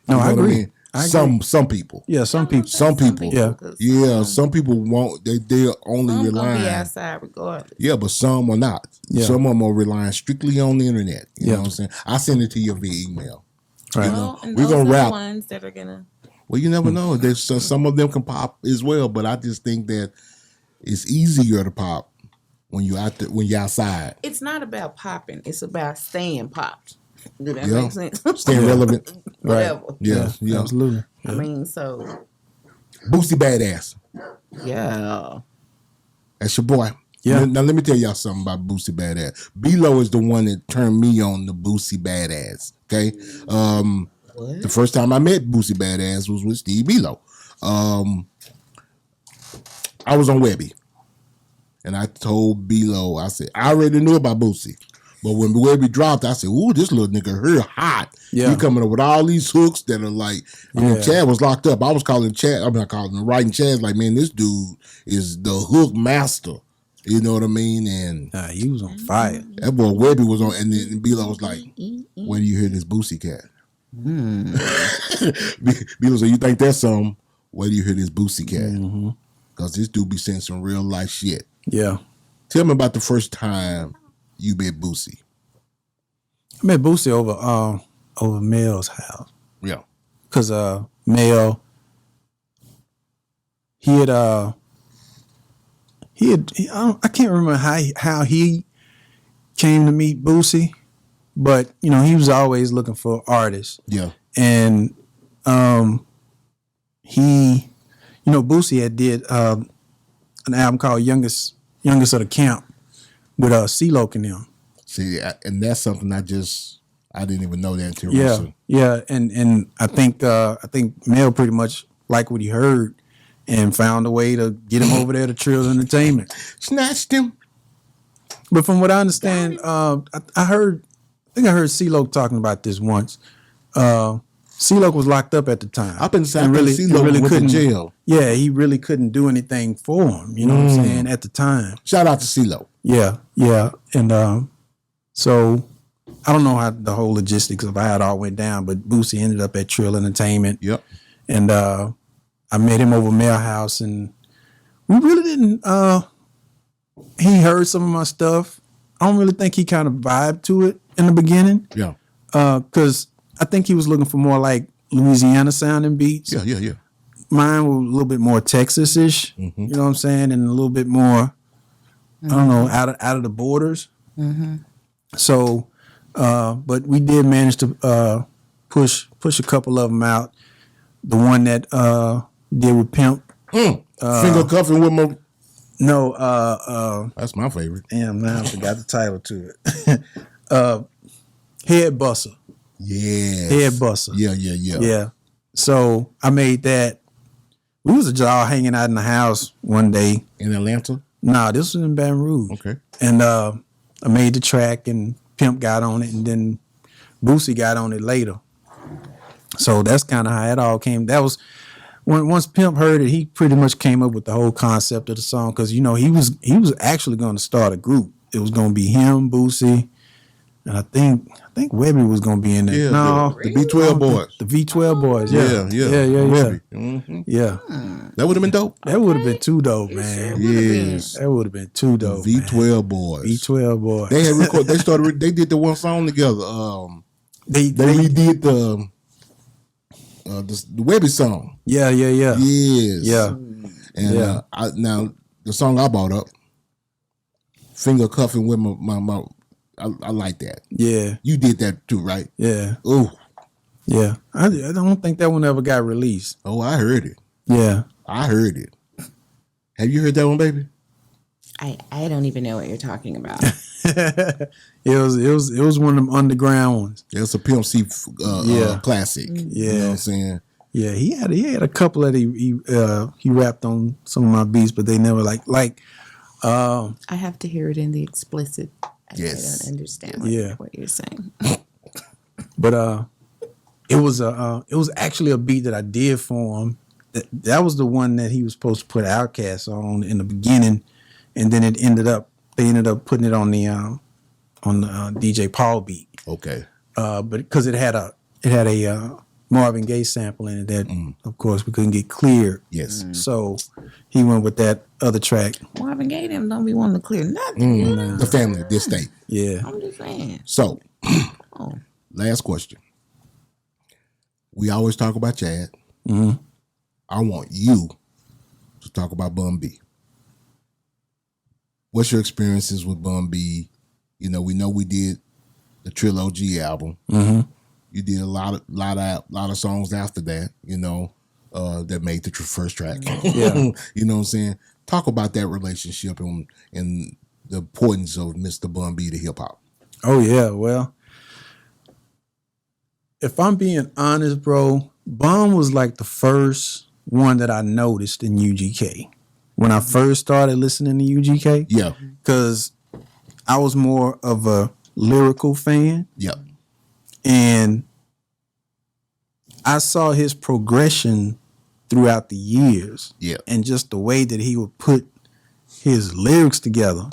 No, You I know what agree. mean? I agree. Some people. Yeah, some people. Some people. Yeah. 'cause Yeah, some people won't. They're only some gonna be relying. outside regardless. Yeah, but some are not. Yeah. Some of them are relying strictly on the internet. You Yeah. know what I'm saying? I send it to you via email. Right. Well, and we those gonna are the rap. ones that are gonna. Well, you never know. There's some of them can pop as well, but I just think that it's easier to pop when you're outside. It's not about popping. It's about staying popped. Do that Yeah. make sense? Staying relevant. Whatever. Yeah, yeah. Absolutely. I mean, so Boosie Badass. yeah. That's your boy. Yeah. Now let me tell y'all something about Boosie Badass. B-Lo is the one that turned me on to Boosie Badass. Okay. What? The first time I met Boosie Badass was with Steve B-Lo. I was on Webby. And I told B-Lo, I said, I already knew about Boosie. But when Webby dropped, I said, ooh, this little nigga here hot. Yeah. He coming up with all these hooks that are like, I mean, Yeah. Chad was locked up. I was calling Chad, I'm not calling him, writing Chad like, man, this dude is the hook master. You know what I mean? And Nah, he was on fire. that boy Webby was on, and then B-Lo was like, where do you hear this Boosie cat? B-Lo said, you think that's something? Where do you hear this Boosie cat? Because this dude be saying some real life shit. Yeah. Tell me about the first time you met Boosie. I met Boosie over Mel's house. Yeah. Cause Mel, I can't remember how he came to meet Boosie, but he was always looking for artists, Yeah. and Boosie had did an album called Youngest of the Camp with CeeLo and them. See, and that's something I didn't even know that until Yeah, recently. yeah, and I think Mel pretty much liked what he heard and found a way to get him over there to Trills Entertainment. Snatched him. But from what I understand, I think I heard CeeLo talking about this once. CeeLo was locked up at the time. I've been saying And CeeLo went to couldn't jail. Yeah, he really couldn't do anything for him. You know what I'm saying? At the time. Shout out to CeeLo. Yeah. And so I don't know how the whole logistics of how it all went down, but Boosie ended up at Trill Entertainment. Yep. And I met him over Mail House, and we really didn't. He heard some of my stuff. I don't really think he kind of vibed to it in the beginning. Yeah. Because I think he was looking for more like Louisiana sounding beats. Yeah. Mine were a little bit more Texas-ish. Mm-hmm. You know what I'm saying, and a little bit more. I don't know, out of the borders. Mm-hmm. So, but we did manage to push a couple of them out. The one that did with Pimp. Finger cuffing with my. No, That's my favorite. damn, now I forgot the title to it. Head Buster. Yeah. Head Buster. Yeah. Yeah. So I made that. We was just all hanging out in the house one day. In Atlanta? Nah, this was in Baton Rouge. Okay. And I made the track, and Pimp got on it, and then Boosie got on it later. So that's kind of how it all came. That was once Pimp heard it, he pretty much came up with the whole concept of the song, because he was actually going to start a group. It was going to be him, Boosie, and I think Webby was going to be in there. Yeah, No, the V12 boys. the V12 boys. Yeah. Webby. Mm-hmm. Yeah. That would have been dope. That would have been too dope, man. Yes. That would have been too dope. V12 boys. V12 boys. They had record. They did the one song together. They redid the Webby song. Yeah. Yes. Yeah. And Yeah. now the song I brought up, Finger Cuffing with my I like that. Yeah. You did that too, right? Yeah. Oh. Yeah. I don't think that one ever got released. Oh, I heard it. Yeah. I heard it. Have you heard that one, baby? I don't even know what you're talking about. It was one of them underground ones. It's a Pimp C classic. Yeah. You know what I'm saying? Yeah, he had a couple that he rapped on some of my beats, but they never like I have to hear it in the explicit. Yes. I don't understand what you're saying. but it was actually a beat that I did for him. That was the one that he was supposed to put Ugk'S on in the beginning, and then they ended up putting it on the DJ Paul beat. Okay. But because it had a Marvin Gaye sample in it that of course we couldn't get cleared. Yes. So he went with that other track. Marvin Gaye them don't be wanting to clear nothing. The family, this state. Yeah. I'm just saying. So, last question. We always talk about Chad. Mm-hmm. I want you to talk about Bun B. What's your experiences with Bun B? You know we did the Trilogy album. Mm-hmm. You did a lot of songs after that. That made the first track. Yeah. You know what I'm saying? Talk about that relationship and the importance of Mr. Bun B to hip hop. Oh yeah. Well, if I'm being honest, bro, Bun was like the first one that I noticed in UGK when I first started listening to UGK. Yeah. Because I was more of a lyrical fan. Yeah. And I saw his progression throughout the years. Yeah. And just the way that he would put his lyrics together.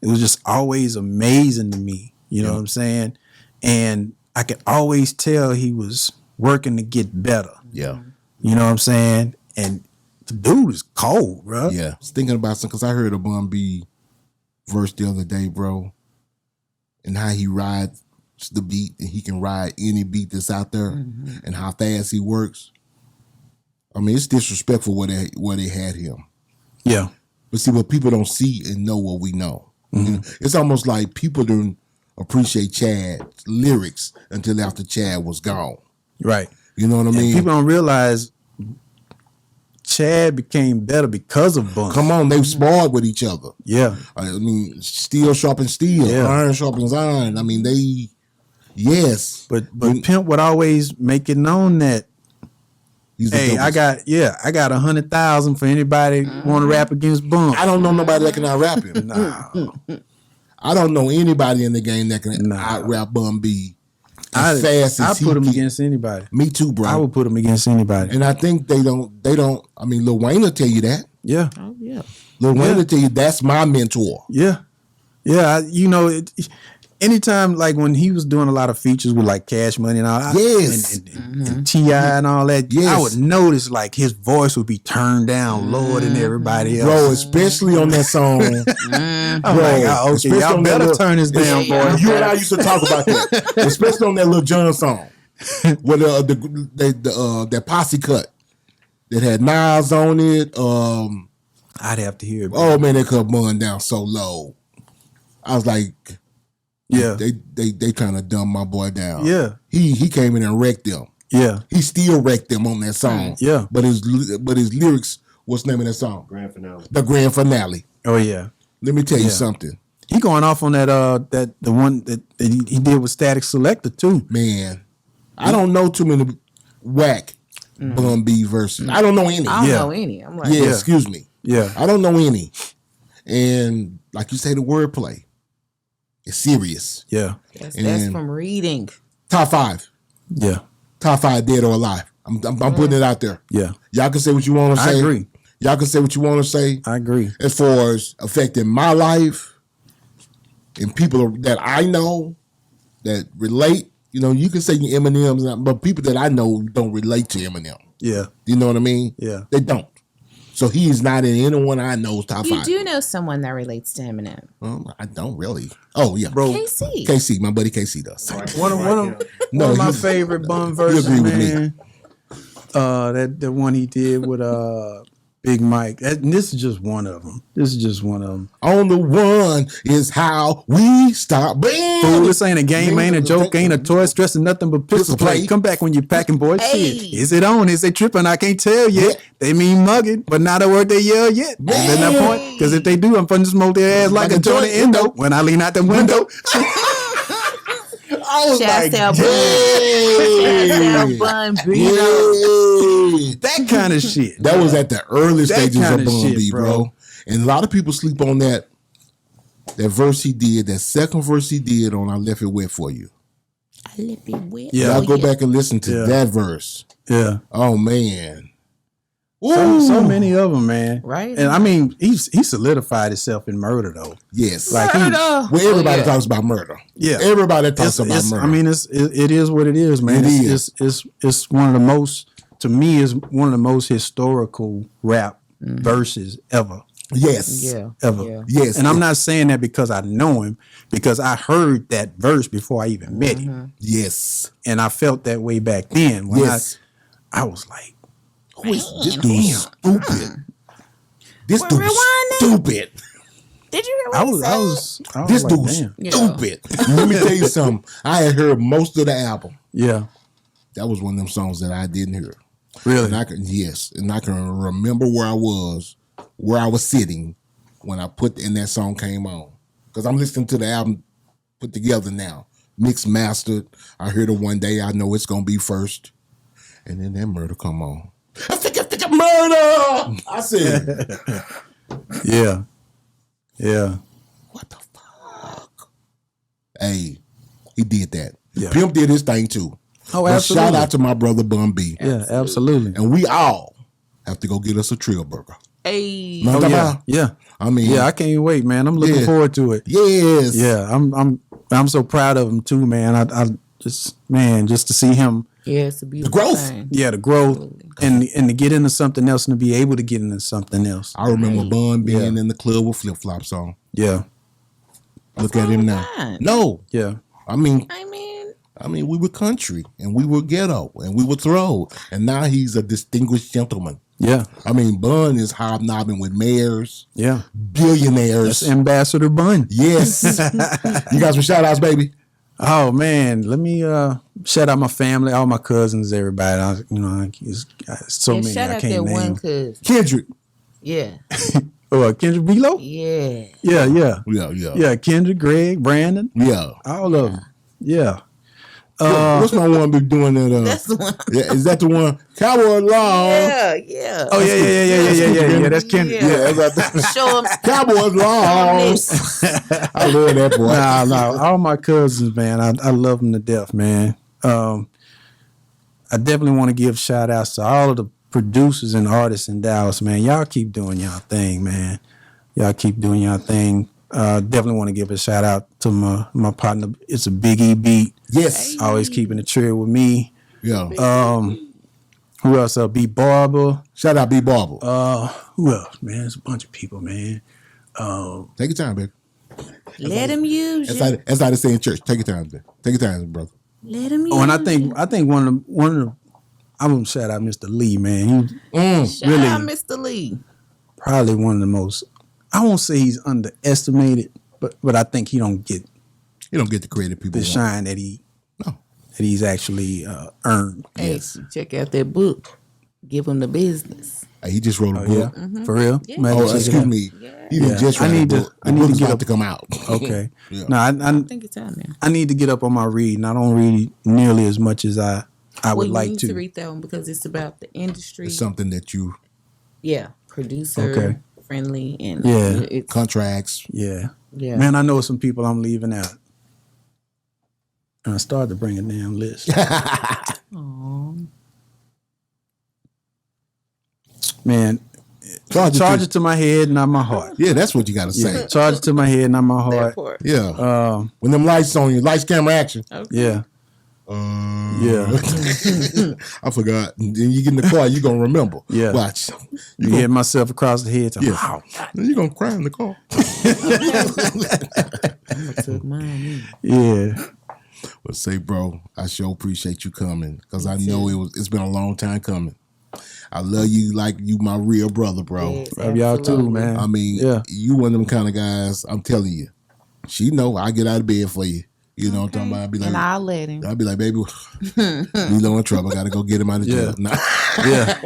It was just always amazing to me. You know what I'm saying? And I could always tell he was working to get better. Yeah. You know what I'm saying? And the dude is cold, bro. Yeah. I was thinking about something because I heard a Bun B verse the other day, bro, and how he rides the beat and he can ride any beat that's out there and how fast he works. I mean, it's disrespectful where they had him. Yeah. But see, what people don't see and know what we know. You know, it's almost like people didn't appreciate Chad's lyrics until after Chad was gone. Right. You know what I mean? People don't realize Chad became better because of Bun. Come on, they sparred with each other. Yeah. I mean, steel sharpens steel, iron sharpens iron. I mean, But Pimp would always make it known that, hey, I got 100,000 for anybody want to rap against Bun. I don't know nobody that can out rap him. Nah. I don't know anybody in the game that can out rap Bun B. as fast I as put him can. against anybody. Me too, bro. I would put him against anybody. And I think they don't. I mean, Lil Wayne will tell you that. Yeah, Oh yeah. Lil Wayne Yeah. will tell you that's my mentor. yeah, yeah. You know, anytime like when he was doing a lot of features with like Cash Money and all, Yes. and T.I. and all that, Yes. I would notice like his voice would be turned down lower than everybody else. Bro, especially on that song. I'm bro, like, okay, especially y'all on that better little- turn his damn voice. You and I used to talk about that, especially on that Lil Jon song, with that posse cut that had Nas on it. I'd have to hear it. Oh man, they cut Bun down so low. I was like, Yeah, they kind of dumbed my boy down. yeah, He came in and wrecked them. yeah, He still wrecked them on that song. yeah. But his lyrics, what's the name of that song? Grand finale. The grand finale. Oh yeah. Let me tell you Yeah. something, He going off on that the one that he did with Static Selector too. man. I don't know too many whack Bun B verses. I don't know any. I don't Yeah. know any. I'm like, Yeah, excuse me. Yeah, I don't know any. And like you say, the wordplay is serious. yeah, that's And- from reading. Top 5. yeah, Top 5 dead or alive. I'm putting it out there. yeah. Y'all can say what you want to I say. agree. Y'all can say what you want to say. I agree. As far as affecting my life and people that I know that relate, you know, you can say your Eminems, but people that I know don't relate to Eminem. Yeah, You know what I mean? yeah. They don't. So he is not in anyone I know's top You 5. do know someone that relates to Eminem. I don't really. Oh yeah, Bro, KC. KC, my buddy KC does. one of No, my you- favorite Bun verses, agree with me. man. That one he did with Big Mike. And this is just one of them. On the one is how we stop Fool, being. this ain't a game, ain't a joke, ain't a toy, stressing nothing but pistol play. play. Come back when you're packing, boys. Hey. Shit. Is it on? Is they tripping? I can't tell yet. Yeah. They mean mugging, but not a word they yell yet. Ain't that no point? Because if they do, I'm finna smoke their ass like a joint endo when I lean out the window. I was like, Chastel dang. Bun B. Yeah. That kind of shit. That was at the early That stages of kinda Bun shit, B, bro. And a lot of people sleep on that verse he did, that second verse he did on I Left It Wet For You. I left it wet. Yeah. Y'all go back and listen to Yeah. that verse. Yeah. Oh, man. So many of them, man. Right. And I mean, he solidified himself in murder, though. Yes. Like he, Murder. Well, everybody Oh, yeah. talks about murder. Yeah. Everybody talks about It's- murder. I mean, it is what it is, man. It It's one of the most, to me, is one of the most historical rap verses ever. yes. Yeah. Ever. Yeah. Yes. And I'm not saying that because I know him, because I heard that verse before I even met him. Yes. And I felt that way back then. When Yes. I was like, Who is this dude? Stupid. This Well, dude rewind that. stupid. Did you hear I what was, he I said? was, I was This like, dude's damn. Yeah. stupid. Let me tell you something. I had heard most of the album. Yeah. That was one of them songs that I didn't hear. Really? And I can remember where I was sitting when that song came on. Because I'm listening to the album put together now. Mixed, mastered. I heard it one day. I know it's gonna be first. And then that murder come on. I think murder. I said, Yeah. Yeah. what the fuck? Hey, he did that. Yeah. Pimp did his thing too. Oh, But absolutely. shout out to my brother Bun B. Yeah, absolutely. And we all have to go get us a Trill Burger. Hey. Know what Oh I'm yeah, talking about? yeah, I mean, yeah. I can't wait, man. I'm looking Yeah. forward to it. yes. Yeah, I'm so proud of him too, man. I just to see him, Yeah, it's a beautiful growth. thing. yeah, the growth and to get into something else and to be able to get into something else. I remember Bun being Yeah. in the club with flip flops on. Yeah, Look at him now. fine. No, yeah, I mean, I mean, we were country and we were ghetto and we were throw. And now he's a distinguished gentleman. yeah, I mean, Bun is hobnobbing with mayors, yeah. billionaires. That's Ambassador Bun. Yes. You got some shout outs, baby. Oh man, let me shout out my family, all my cousins, everybody. It's so yeah, many shout I out that can't one name. cousin. Kendrick. Yeah. Oh, Kendrick Below? Yeah. Yeah, yeah, Yeah. yeah. Kendrick, Greg, Brandon, Yeah. all of them. Yeah. What's my one be doing that? That's the one. Yeah, is that the one? Cowboy Law. Yeah. Oh yeah. That's Kendrick. Yeah. Yeah, that's right. Show him. Cowboys Law. this. I love that boy. No. All my cousins, man. I love them to death, man. I definitely want to give shout outs to all of the producers and artists in Dallas, man. Y'all keep doing y'all thing, man. Y'all keep doing y'all thing. Definitely want to give a shout out to my partner. It's a Big E beat. Yes. Always keeping it true with me. Yeah. Who else? B Barber. Shout out B Barber. Who else, man? There's a bunch of people, man. Take your time, baby. Let him use you. That's like they say in church. Take your time, baby. Take your time, brother. Let him use Oh, and I think one of the I'm gonna shout out Mr. Lee, man. Shout really out Mr. Lee. Probably one of the most. I won't say he's underestimated, but I think he don't get the credit people the want. shine that he's actually earned. Hey, check out that book. Give him the business. Hey, he just wrote a book. Yeah, for real. Yeah. Man, Oh, check it excuse out. me. He didn't just I write a need to- book. I The need book to is get about up- to come out. Okay. Yeah. No, I think it's out now. I need to get up on my reading. I don't read nearly as much as I would You like need to. to read that one because it's about the industry. It's something that you Producer friendly and Yeah. it's contracts. Yeah. yeah. Man, I know some people I'm leaving out. And I started to bring a damn list. Aw. Man, charge it to my head, not my heart. Yeah, that's what you got to Yeah, say. charge it to my head, not my That heart. part. Yeah. When them lights on you, lights, camera, action. Okay. Yeah. Yeah. I forgot. And then you get in the car, you're going to remember. Yeah. Watch. You hit myself across the head. Yeah. Wow. Then you're going to cry in the car. I took mine. Yeah. But say, bro, I sure appreciate you coming because I know it's been a long time coming. I love you like you my real brother, bro. Yes, Love y'all too, absolutely. man. I mean, Yeah. you one of them kind of guys, I'm telling you. She know I get out of bed for you. You know what I'm talking about? I'll be like, And I'll let him. baby, B-Lo in trouble. I got to go get him out of jail. Yeah. Nah. Yeah.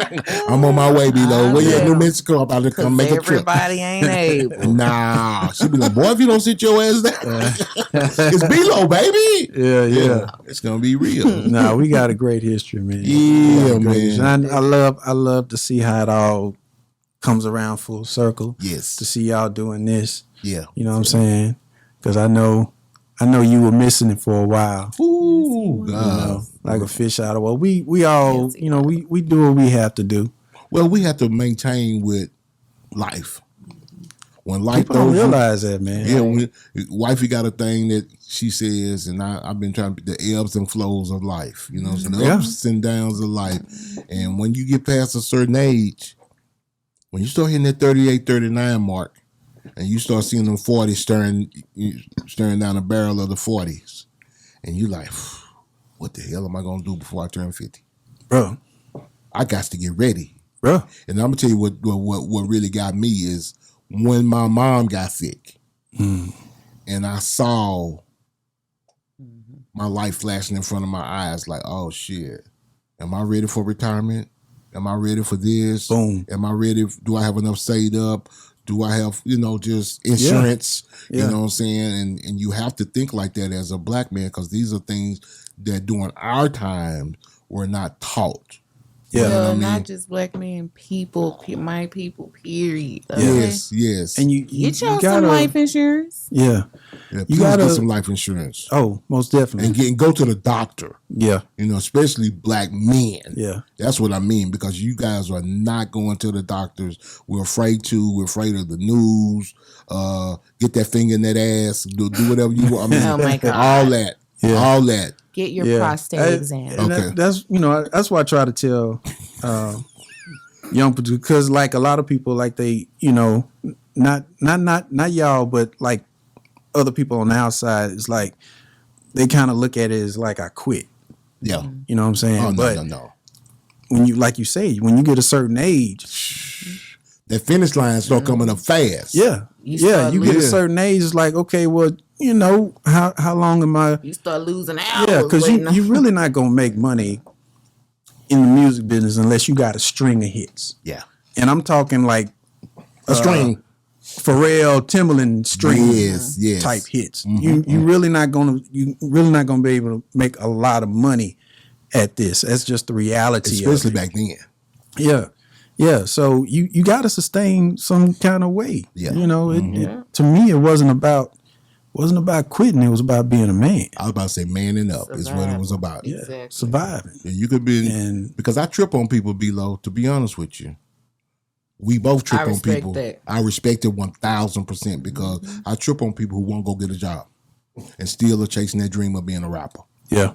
I'm on my way, B-Lo. Where you at, Yeah. New Mexico? I'm about to come make a trip. Everybody ain't able. Nah. She be like, boy, if you don't sit your ass down, it's B-Lo, baby. Yeah. It's going to be real. Nah, we got a great history, man. Yeah, We got a great man. history. And I love to see how it all comes around full circle. Yes. To see y'all doing this. Yeah. You know what I'm saying? Because I know you were missing it for a while. Ooh, You God. know, like a fish out of water. We all, you know, we do what we have to do. Well, we have to maintain with life. When life People don't throws you- realize that, man. Yeah, when, wifey got a thing that she says, and I've been trying to the ebbs and flows of life. You know what I'm saying? The Yeah. ups and downs of life. And when you get past a certain age, when you start hitting that 38, 39 mark, and you start seeing them 40s staring down the barrel of the 40s, and you like, what the hell am I going to do before I turn 50? Bro. I got to get ready. Bro. And I'm going to tell you what really got me is when my mom got sick and I saw my life flashing in front of my eyes like, oh shit, am I ready for retirement? Am I ready for this? Boom. Am I ready? Do I have enough saved up? Do I have, just insurance? Yeah. You know what I'm saying? And you have to think like that as a black man because these are things that during our time were not taught. Yeah. You know what I Well, mean? not just black men, people, my people, period. Yes. And you Get y'all gotta, some life insurance. Yeah. Yeah, You please gotta- get some life insurance Oh, most definitely. and go to the doctor. Yeah. Especially black men. Yeah. That's what I mean because you guys are not going to the doctors. We're afraid to. We're afraid of the news. Get that finger in that ass. Do whatever you want. I mean, Oh, my God. all that. Yeah. All that. Get your Yeah. prostate exam. And Okay. that's that's why I try to tell young people because like a lot of people like they not y'all but like other people on the outside it's like they kind of look at it as like I quit. Yeah. You know what I'm saying? Oh, but no. when you like you say when you get a certain age, That finish line start coming up fast. yeah, You yeah, start you get a losing. certain age. It's like okay, well how long am I? You start losing hours. Yeah, because waiting you really not gonna make money in the music business unless you got a string of hits. Yeah. And I'm talking like A string. Pharrell, Timbaland string Yes. type hits. You really not gonna be able to make a lot of money at this. That's just the reality. Especially of it. back then. Yeah. So you got to sustain some kind of way. Yeah. It, to me, it wasn't about wasn't about quitting. It was about being a man. I was about to say manning up is what it was about. Yeah, Exactly. surviving. Yeah, you could be, And- because I trip on people, B-Lo, to be honest with you. We both trip I on respect people. that. I respect it 1,000% because I trip on people who won't go get a job and still are chasing that dream of being a rapper. Yeah,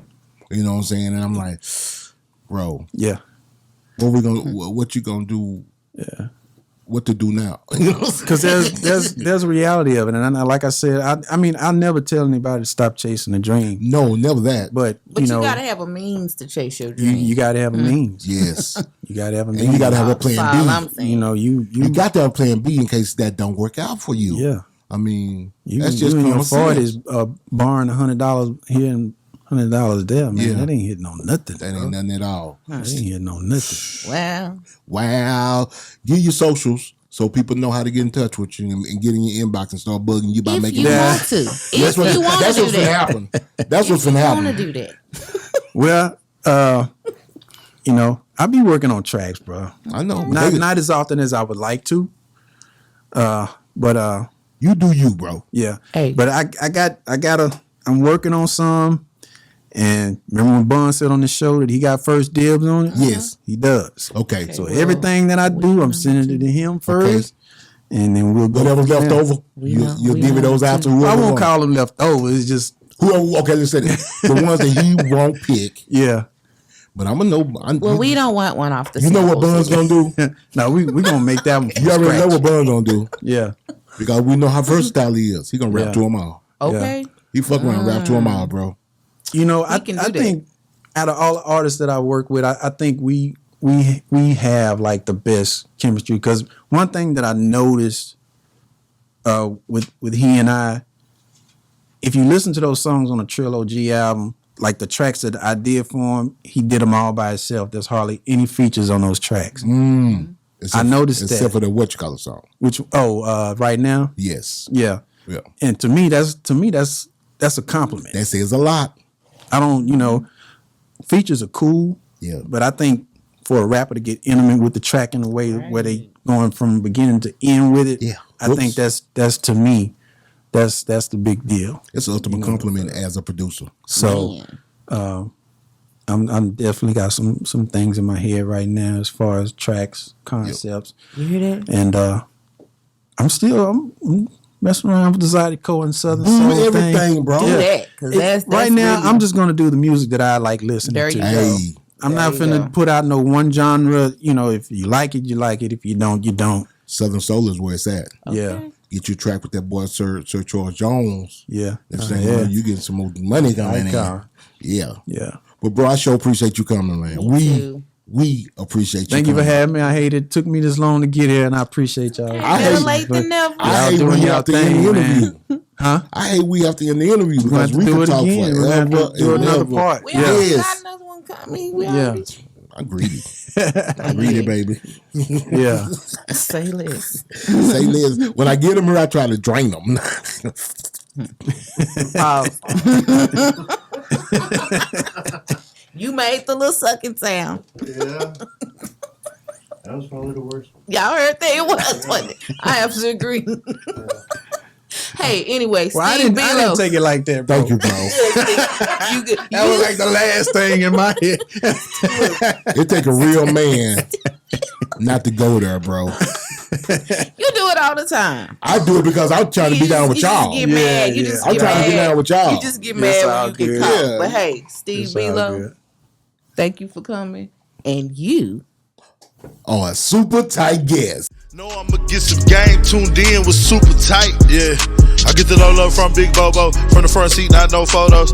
You know what I'm saying? And I'm like, bro, yeah. what you gonna do? Yeah. What to do now? You know what I'm saying? Because there's a reality of it, and like I said, I mean, I'll never tell anybody to stop chasing a dream. No, never that. But But you you know, gotta have a means to chase your you dream. got to have a means. Yes. You got to have a And means. you got to have a plan That's all B. I'm saying. You know, you You got to have a plan B in case that don't work out for you. yeah. I mean, You, that's just you in common your sense. 40s borrowing $100 here and $100 there, man. Yeah. That ain't hitting on nothing. That ain't nothing at all. That ain't hitting on nothing. Well, Wow. Give your socials so people know how to get in touch with you and get in your inbox and start bugging you by if making you it. want to, if you want to That's do what's gonna that, happen. That's what's if gonna you want to happen. do that. Well, you know, I be working on tracks, bro. I know. Not as often as I would like to. But You do you, bro. yeah. Hey. But I'm working on some. And remember when Bun said on the show that he got first dibs on it? Yes. He does. Okay. So everything that I do, I'm sending it to him first. And then we'll go. Whatever's from left there. over, you'll we give it know those out to too. whoever. I won't want. call them leftover. It's just, Whoever. Okay, let's say that. The ones that he won't pick. yeah. But I'm gonna know. Well, we don't want one off the. You know what samples. Bun's gonna do? No, we gonna make that one. From You already know scratch. what Bun's gonna do Yeah. because we know how versatile he is. He gonna rap Yeah. to them all. Okay. He fuck around and rap to them all, bro. You know, I can do that. think out of all the artists that I work with, I think we have like the best chemistry. Because one thing that I noticed with he and I, if you listen to those songs on the Trill G album, like the tracks that I did for him, he did them all by himself. There's hardly any features on those tracks. Except, noticed that. except for the what you call it song. Which right now, Yes. yeah. Yeah. And to me that's a compliment. That says a lot. I don't, you know, features are cool. Yeah. But I think for a rapper to get intimate with the track in a way where they going from beginning to end with it, Yeah. I think that's to me, that's the big deal. It's an ultimate compliment as a producer. So I'm definitely got some things in my head right now as far as tracks, concepts. You hear that? And I'm messing around with the Zydeco and Southern Soul everything, thing. bro. Do that, 'cause that's right now, really- I'm just gonna do the music that I like listening There to. you go. Hey, I'm There not you finna go. put out no one genre. You know, if you like it, you like it. If you don't, you don't. Southern Soul is where it's at. Yeah, Get you track with that boy Sir Charles Jones. yeah, Next thing you know, you getting some more money coming in. Icon. Yeah. yeah. But bro, I sure appreciate you coming, man. too. We appreciate you. Thank you for coming. having me. I hate it took me this long to get here, and I appreciate y'all. I Better hate- late than never. I Y'all hate doing we y'all have to end thing, the man. interview. Huh? I hate we have to end the interview We're gonna because have we to do can it talk again. We're gonna have forever. to do and another ever. part. We Yeah. already Yes. got another one coming. We Yeah. already I'm greedy. I'm greedy, baby. Yeah. say less. Say Liz, when I get them here, I try to drain them. You made the little sucking sound. Yeah. That was probably the worst one. Y'all heard that? It was funny. I absolutely agree. Hey, anyway, Well, I Steve didn't Bilo. take it like that, bro. Thank you, bro. That was like the last thing in my head. It take a real man not to go there, bro. You do it all the time. I do it because I'm trying to be down with y'all. You just get mad. You Yeah, just I'm get trying mad. to be down with y'all. You just get It's mad all when you get good. caught. Yeah. But hey, Steve It's all Bilo, good. thank you for coming. And you. Oh, a super tight guest. Know I'ma get some game tuned in with super tight, yeah. I get it all up from Big Bobo, from the front seat, not no photos.